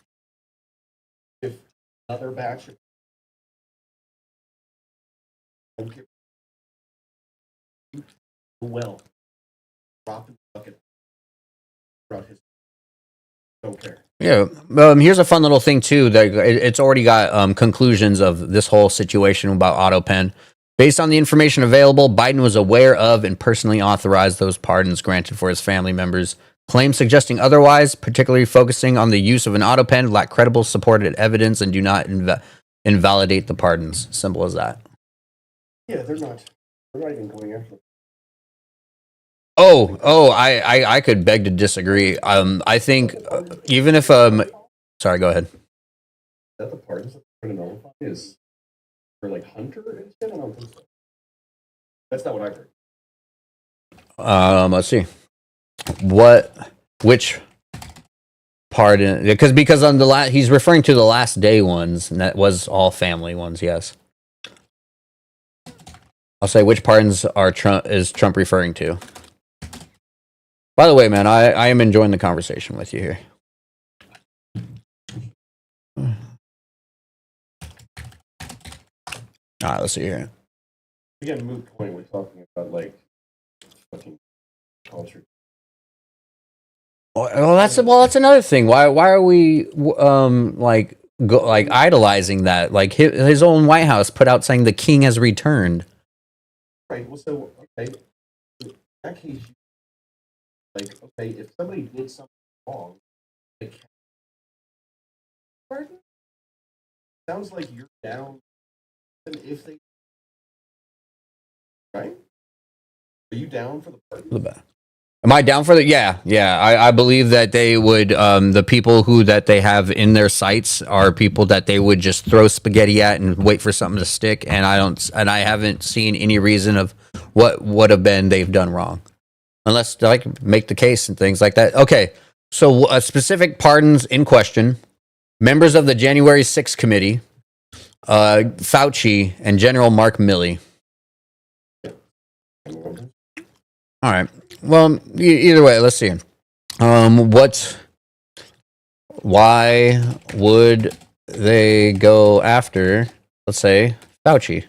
if another batch of okay, well drop in the bucket throughout history. Don't care. Yeah. Here's a fun little thing too. That it's already got conclusions of this whole situation about AutoPen. Based on the information available, Biden was aware of and personally authorized those pardons granted for his family members. Claims suggesting otherwise, particularly focusing on the use of an AutoPen, lack credible supported evidence and do not invalidate the pardons. Simple as that. Yeah, they're not even going after. I could beg to disagree. I think even if sorry, go ahead. That the pardons that they're going to nullify is for like Hunter instead. I don't think so. That's not what I heard. Let's see. Which pardon? Because on the he's referring to the last day ones, and that was all family ones. Yes. I'll say which pardons is Trump referring to? By the way, man, I am enjoying the conversation with you here. All right, let's see here. Again, moot point. We're talking about like fucking culture. Well, that's another thing. Why are we like idolizing that? Like his own White House put out saying the king has returned. Right. Well, so okay. In that case, like okay, if somebody did something wrong, like, pardon? Sounds like you're down. And if they right, are you down for the pardon? Am I down for that? Yeah. I believe that they would. The people who that they have in their sights are people that they would just throw spaghetti at and wait for something to stick. And I haven't seen any reason of what would have been they've done wrong, unless like make the case and things like that. Okay, so specific pardons in question: members of the January 6th committee, Fauci, and General Mark Milley. All right. Well, either way, let's see. Why would they go after, let's say, Fauci?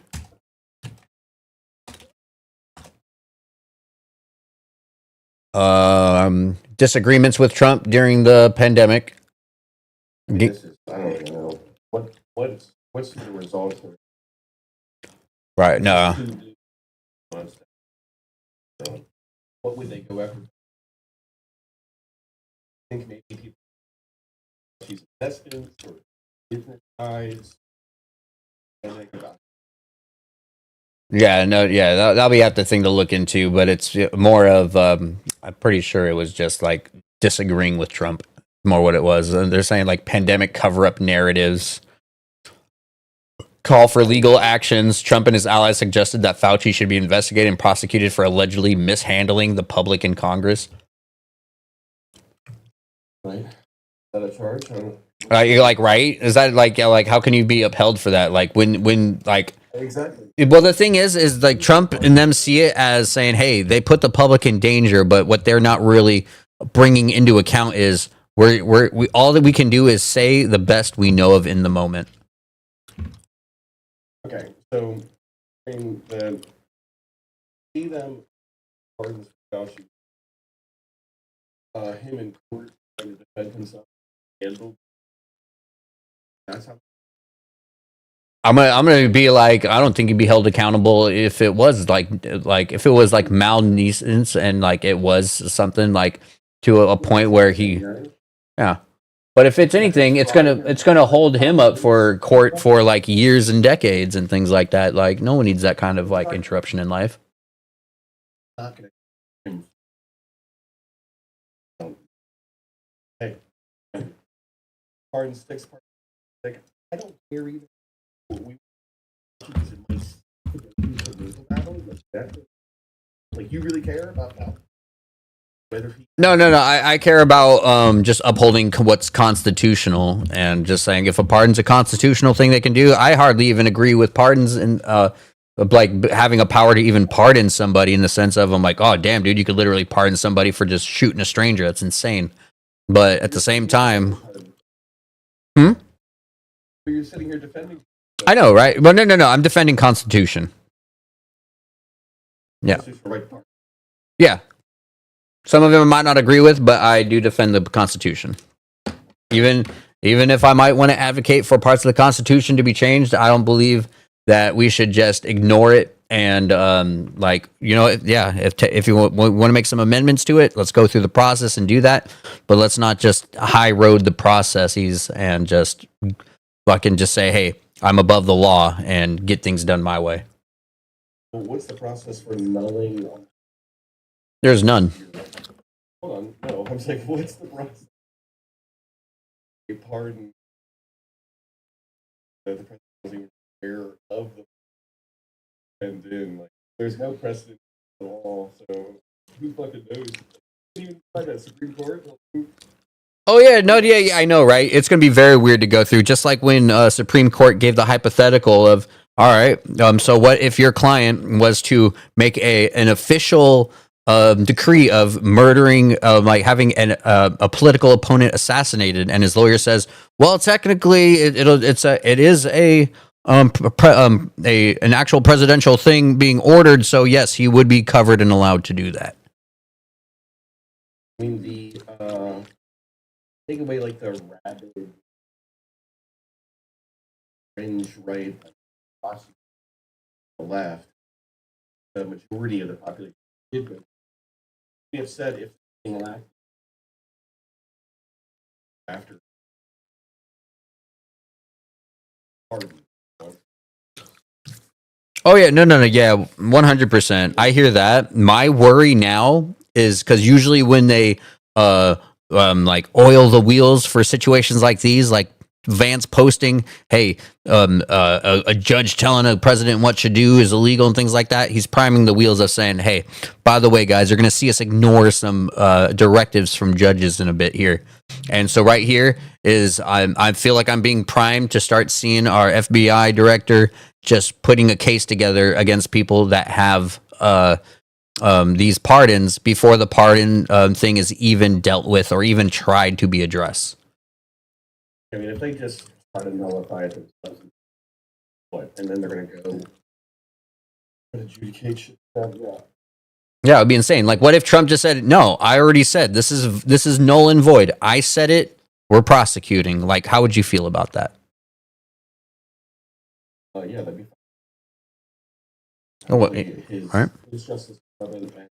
Disagreements with Trump during the pandemic. I don't even know what's the result of it. Right. No. So, what would they go after? I think maybe people use investments or business ties. Yeah, no, yeah, that'll be the thing to look into, but it's more of, I'm pretty sure it was just like disagreeing with Trump, more what it was. And they're saying like pandemic cover-up narratives, call for legal actions. Trump and his allies suggested that Fauci should be investigated and prosecuted for allegedly mishandling the public in Congress. Right. Is that a charge? You're like, right? Is that like how can you be upheld for that? Like when like exactly. Well, the thing is like Trump and them see it as saying, hey, they put the public in danger, but what they're not really bringing into account is we all that we can do is say the best we know of in the moment. Okay, so in the see them pardons Fauci, him in court trying to defend himself, handled. That's how. I'm gonna be like, I don't think he'd be held accountable if it was if it was like malfeasance and like it was something like to a point where he, yeah. But if it's anything, it's gonna hold him up for court for like years and decades and things like that. Like no one needs that kind of like interruption in life. Not gonna. Hey, pardon sticks. Pardon stick. I don't care either. We like you really care about that? Whether he No. I care about just upholding what's constitutional and just saying if a pardon's a constitutional thing they can do. I hardly even agree with pardons and like having a power to even pardon somebody in the sense of I'm like, oh damn, dude, you could literally pardon somebody for just shooting a stranger. That's insane. But at the same time, hmm? you're sitting here defending. I know, right? Well, no. I'm defending Constitution. Yeah, yeah. Some of them I might not agree with, but I do defend the Constitution. Even even if I might want to advocate for parts of the Constitution to be changed, I don't believe that we should just ignore it and like if you want to make some amendments to it, let's go through the process and do that. But let's not just high road the processes and just fucking just say, hey, I'm above the law and get things done my way. Well, what's the process for nulling? There's none. Hold on, no. I'm saying, what's the process? A pardon that the president was even aware of the, and then like there's no precedent at all. So who fucking knows? Even by the Supreme Court. Oh yeah, no, yeah, I know, right? It's gonna be very weird to go through, just like when Supreme Court gave the hypothetical of, all right, so what if your client was to make an official decree of murdering, like having a political opponent assassinated, and his lawyer says, well, technically, it is an actual presidential thing being ordered, so yes, he would be covered and allowed to do that. I mean the take away like the rabid fringe right, the left, the majority of the population did go. We have said if being elected after pardon. Oh yeah, no, yeah, 100%. I hear that. My worry now is because usually when they like oil the wheels for situations like these, like Vance posting, "Hey, a judge telling a president what to do is illegal" and things like that. He's priming the wheels of saying, "Hey, by the way, guys, you're going to see us ignore some directives from judges in a bit here." And so right here is I feel like I'm being primed to start seeing our FBI director just putting a case together against people that have these pardons before the pardon thing is even dealt with or even tried to be addressed. I mean, if they just try to nullify it themselves, what? And then they're going to go adjudicate shit. Yeah, it would be insane. Like, what if Trump just said, "No, I already said this is null and void. I said it. We're prosecuting." Like, how would you feel about that? Yeah, that'd be fine. Oh, what? His, All right. his Justice Department and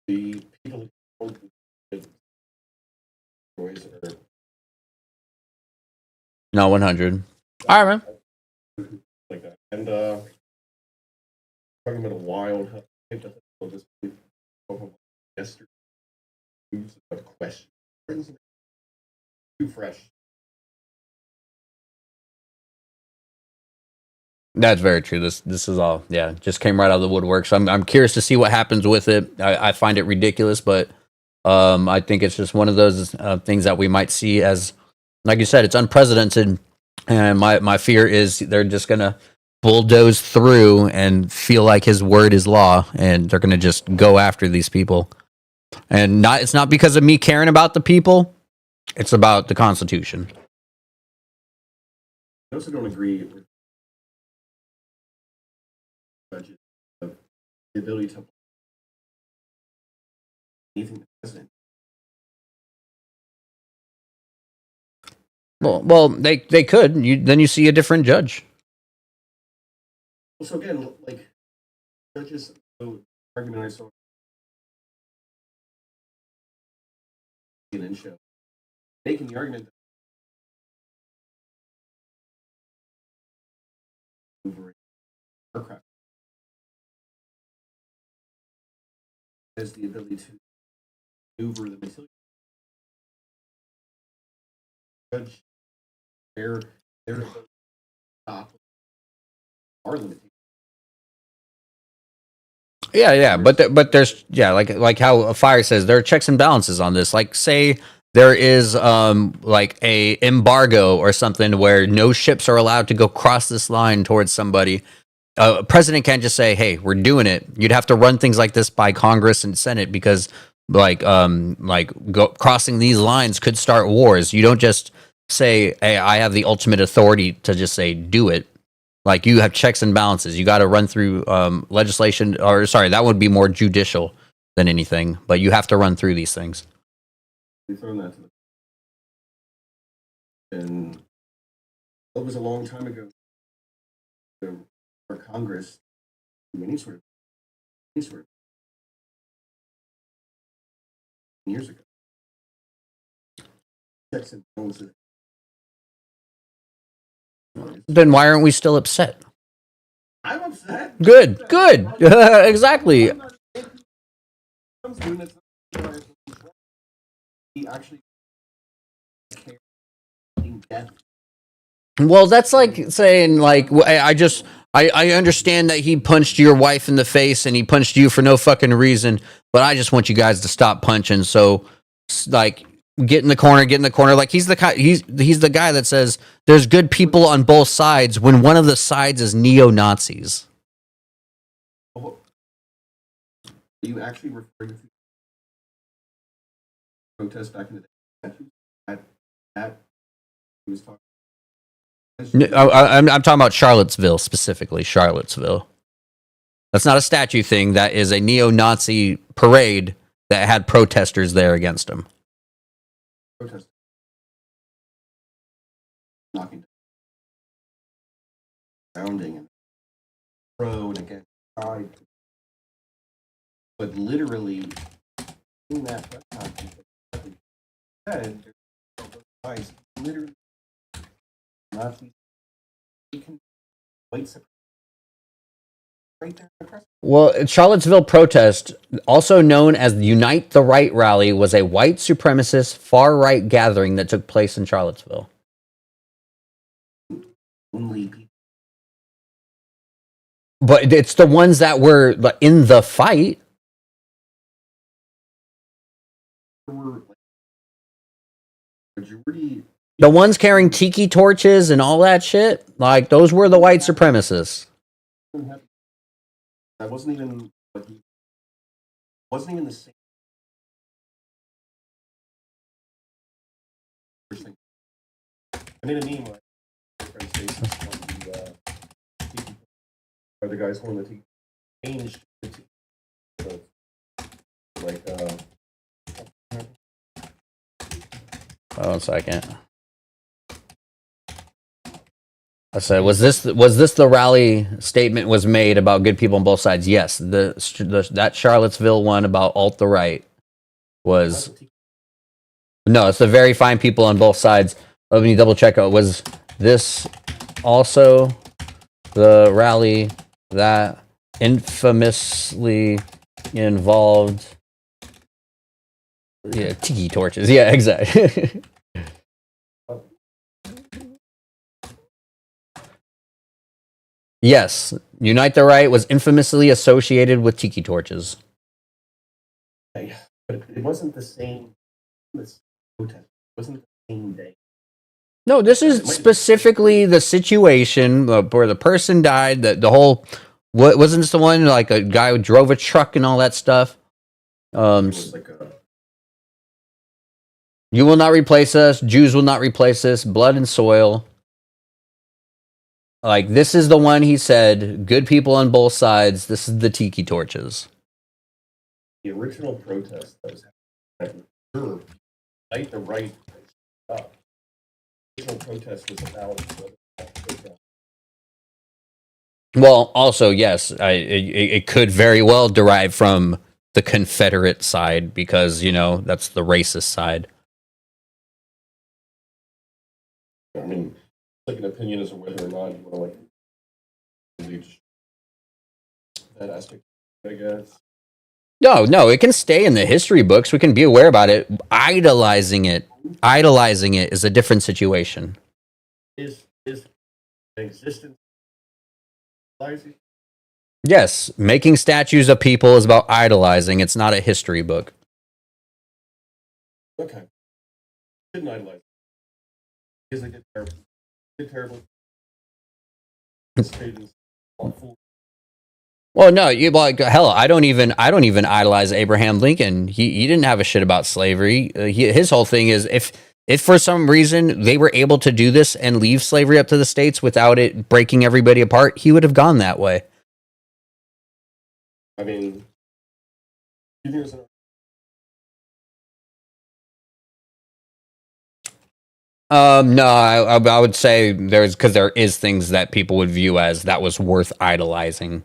the people who are No, 100. All right, man. like that. And talking about a wild hypothetical this week yesterday about questions too fresh. That's very true. This is all, yeah, just came right out of the woodwork. So I'm curious to see what happens with it. I find it ridiculous, but I think it's just one of those things that we might see as, like you said, it's unprecedented. And my fear is they're just gonna bulldoze through and feel like his word is law, and they're gonna just go after these people. And it's not because of me caring about the people. It's about the Constitution. I also don't agree with budget of the ability to anything the president. Well, they could. Then you see a different judge. So again, like judges, so argument I saw in show making the argument that aircraft has the ability to maneuver the material. Judge their ability to stop are limited. Yeah, but there's like how Fire says there are checks and balances on this. Like say there is like a embargo or something where no ships are allowed to go cross this line towards somebody. President can't just say, "Hey, we're doing it." You'd have to run things like this by Congress and Senate because crossing these lines could start wars. You don't just say, "Hey, I have the ultimate authority to just say do it." Like you have checks and balances. You got to run through legislation, or sorry, that would be more judicial than anything. But you have to run through these things. We thrown that to and it was a long time ago. Our Congress do any sort of years ago. Checks and balances. Then why aren't we still upset? I'm upset. Good. Exactly. He actually cared death. Well, that's like saying, like, I understand that he punched your wife in the face and he punched you for no fucking reason, but I just want you guys to stop punching. So, like, get in the corner. Like he's the guy that says there's good people on both sides when one of the sides is neo-Nazis. Are you actually referring to protests back in the day? That he was talking. I'm talking about Charlottesville specifically. Charlottesville. That's not a statue thing. That is a neo-Nazi parade that had protesters there against him. Protest. Knocking down, rounding and pro and against side. But literally in that press conference said there's literally Nazis white supremacy right there in the press. Well, Charlottesville protest, also known as the Unite the Right rally, was a white supremacist far-right gathering that took place in Charlottesville. Only people. But it's the ones that were in the fight. Were majority. The ones carrying tiki torches and all that shit, like those were the white supremacists. That wasn't even the same. I made a meme like the guys holding the tiki changed like Hold on a second. I said, was this the rally statement was made about good people on both sides? Yes. That Charlottesville one about alt the right was. No, it's the very fine people on both sides. Let me double check out. Was this also the rally that infamously involved tiki torches? Yeah, exactly. Yes, Unite the Right was infamously associated with tiki torches. But it wasn't the same. Protest. It wasn't the same day. No, this is specifically the situation where the person died. The whole wasn't this the one like a guy who drove a truck and all that stuff. It was like you will not replace us. Jews will not replace us. Blood and soil. Like, this is the one he said, good people on both sides. This is the tiki torches. The original protest that was happening, Unite the Right original protest was about whether Well, also, yes, it could very well derive from the Confederate side because, that's the racist side. I mean, like an opinion as to whether or not you want to believe that aspect, I guess. No, it can stay in the history books. We can be aware about it. Idolizing it is a different situation. Is existence idolizing? Yes, making statues of people is about idolizing. It's not a history book. Okay. Didn't idolize. Because they did terrible. Did terrible. Students Well, no, hell, I don't even idolize Abraham Lincoln. He didn't have a shit about slavery. His whole thing is if for some reason they were able to do this and leave slavery up to the states without it breaking everybody apart, he would have gone that way. I mean, you think there's an No, I would say there is things that people would view as that was worth idolizing.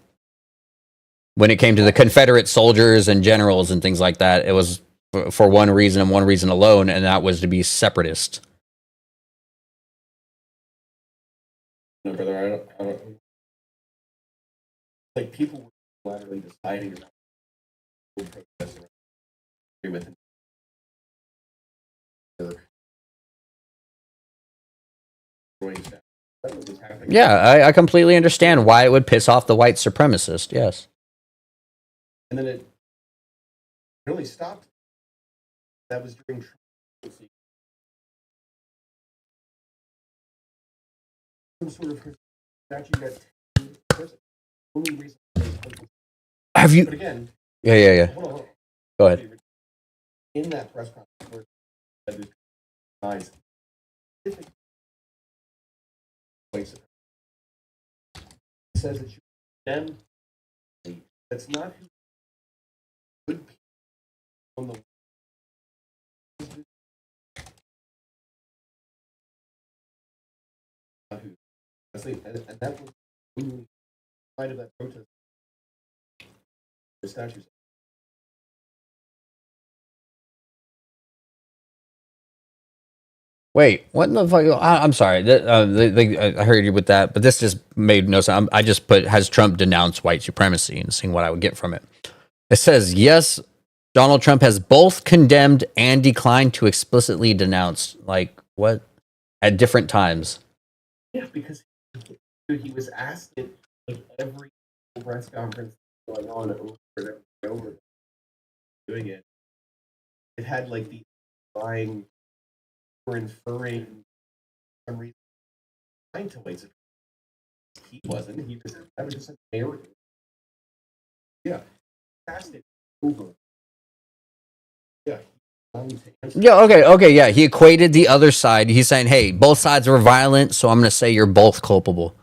When it came to the Confederate soldiers and generals and things like that, it was for one reason and one reason alone, and that was to be separatist. no, brother. I don't. Like people were literally deciding about who protest and agree with Yeah, I completely understand why it would piss off the white supremacist. Yes. And then it really stopped. That was during some sort of statute that prison. Only reason. Have you? But again, Yeah. hold on. Go ahead. In that press conference, where guys, it says that you condemn. That's not who good people on the. And that was when side of that protest. The statues. Wait, what in the fuck? I'm sorry. I heard you with that, but this just made no sense. I just put, has Trump denounced white supremacy and seeing what I would get from it. It says, yes, Donald Trump has both condemned and declined to explicitly denounce. Like, what? At different times. Yeah, because he was asked it like every press conference going on over and over, doing it. It had like the lying or inferring some reason trying to waste it. He wasn't. He was that was just a narrative. Yeah, asked it over. Yeah. Yeah, okay, yeah. He equated the other side. He's saying, hey, both sides were violent, so I'm going to say you're both culpable.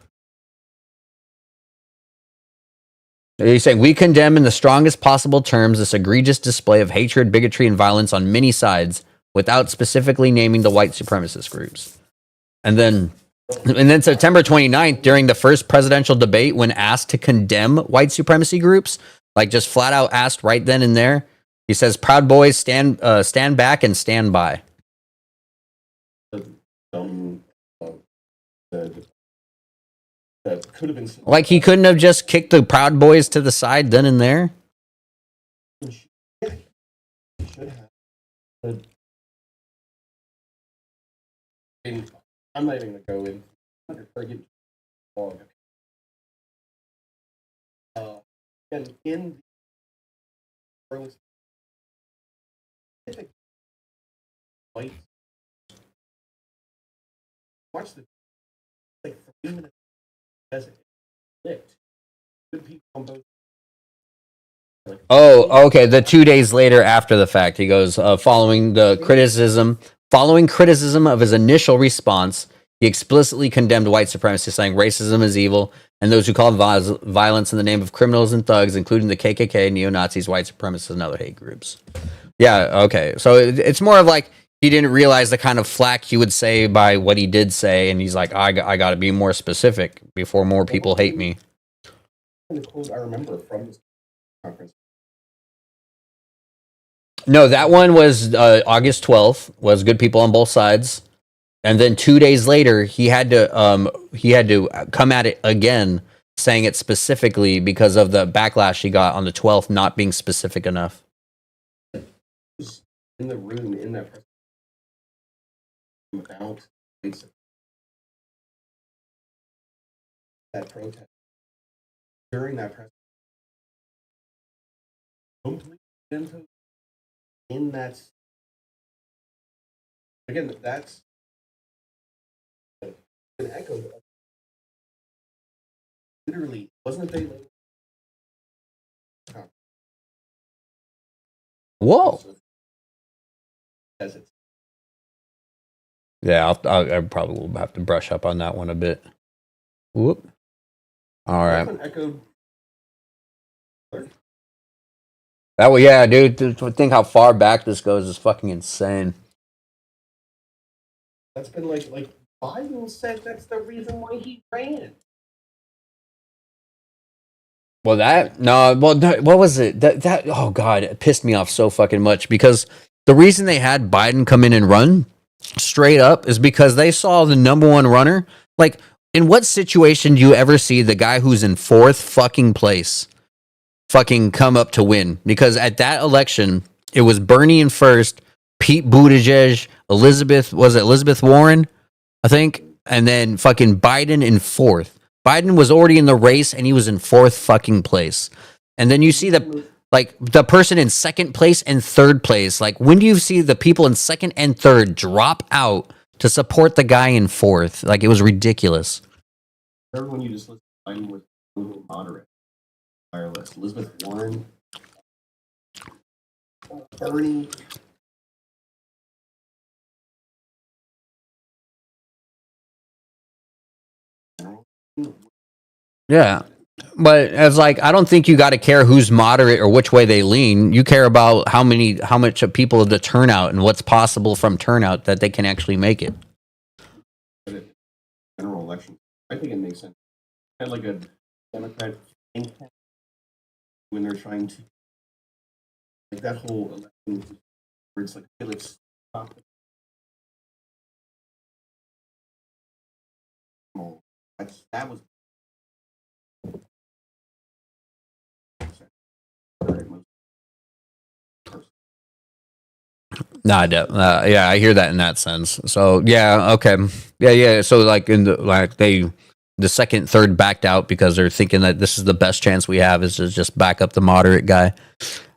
He's saying, we condemn in the strongest possible terms this egregious display of hatred, bigotry, and violence on many sides without specifically naming the white supremacist groups. And then September 29th, during the first presidential debate, when asked to condemn white supremacy groups, like just flat out asked right then and there, he says, Proud Boys, stand back and stand by. That could have been like he couldn't have just kicked the Proud Boys to the side then and there. Yeah, he should have. But I'm not even going to go in. And in the early white, watch the like 3 minutes as it lit. Good people on both. Oh, okay. The 2 days later after the fact, he goes, following criticism of his initial response, he explicitly condemned white supremacy, saying racism is evil, and those who call violence in the name of criminals and thugs, including the KKK, neo-Nazis, white supremacists, and other hate groups. Yeah, okay. So it's more of like he didn't realize the kind of flack he would say by what he did say, and he's like, I got to be more specific before more people hate me. The quote I remember from this conference. No, that one was August 12th. Was good people on both sides, and then 2 days later, he had to come at it again, saying it specifically because of the backlash he got on the 12th, not being specific enough. In the room in that about that protest during that press in that again that's an echo of, literally wasn't a day later. Whoa. As it's Yeah, I probably will have to brush up on that one a bit. Whoop. All right. echoed. That way, yeah, dude. To think how far back this goes is fucking insane. That's been like Biden said that's the reason why he ran. Well, what was it? That oh god, it pissed me off so fucking much because the reason they had Biden come in and run straight up is because they saw the number one runner. Like, in what situation do you ever see the guy who's in fourth fucking place fucking come up to win? Because at that election, it was Bernie in first, Pete Buttigieg, Elizabeth Warren, I think, and then fucking Biden in fourth. Biden was already in the race and he was in fourth fucking place. And then you see the person in second place and third place. Like, when do you see the people in second and third drop out to support the guy in fourth? Like, it was ridiculous. Everyone you just listed, Biden was a little moderate. Wireless. Elizabeth Warren, Bernie. Yeah. But it's like, I don't think you got to care who's moderate or which way they lean. You care about how much of people of the turnout and what's possible from turnout that they can actually make it. General election. I think it makes sense. Kind of like a Democrat think tank when they're trying to, like, that whole election where it's like, okay, let's stop it. That was Nah, yeah, I hear that in that sense. So yeah, okay, yeah. So like the second, third backed out because they're thinking that this is the best chance we have is to just back up the moderate guy.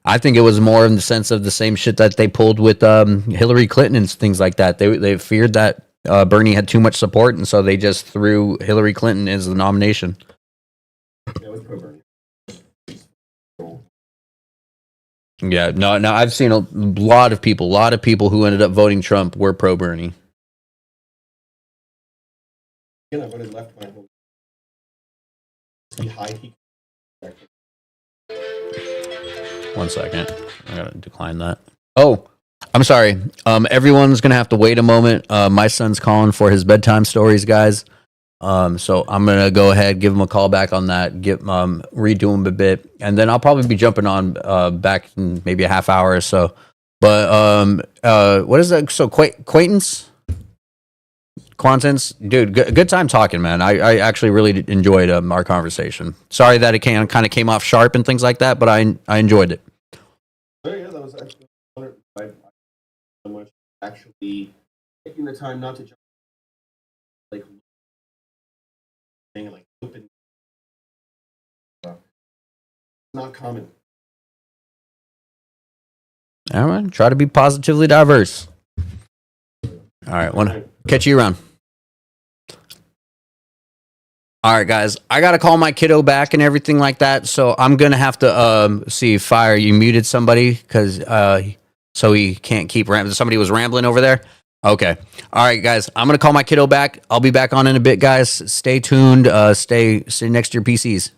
I think it was more in the sense of the same shit that they pulled with Hillary Clinton and things like that. They feared that Bernie had too much support, and so they just threw Hillary Clinton as the nomination. Yeah, no, I've seen a lot of people who ended up voting Trump were pro Bernie. Yeah, I voted left my vote. One second, I gotta decline that. Oh, I'm sorry. Everyone's gonna have to wait a moment. My son's calling for his bedtime stories, guys. So I'm gonna go ahead, give him a call back on that, redo him a bit, and then I'll probably be jumping on back in maybe a half hour or so. But what is that? So Quaintance, dude, good time talking, man. I actually really enjoyed our conversation. Sorry that it kind of came off sharp and things like that, but I enjoyed it. Oh yeah, that was actually so much actually taking the time not to jump like open. Not common. All right, try to be positively diverse. All right, want to catch you around. All right, guys, I got to call my kiddo back and everything like that, so I'm going to have to see, Fire, you muted somebody because so he can't keep rambling. Somebody was rambling over there? Okay. All right, guys, I'm going to call my kiddo back. I'll be back on in a bit, guys. Stay tuned. Stay next to your PCs.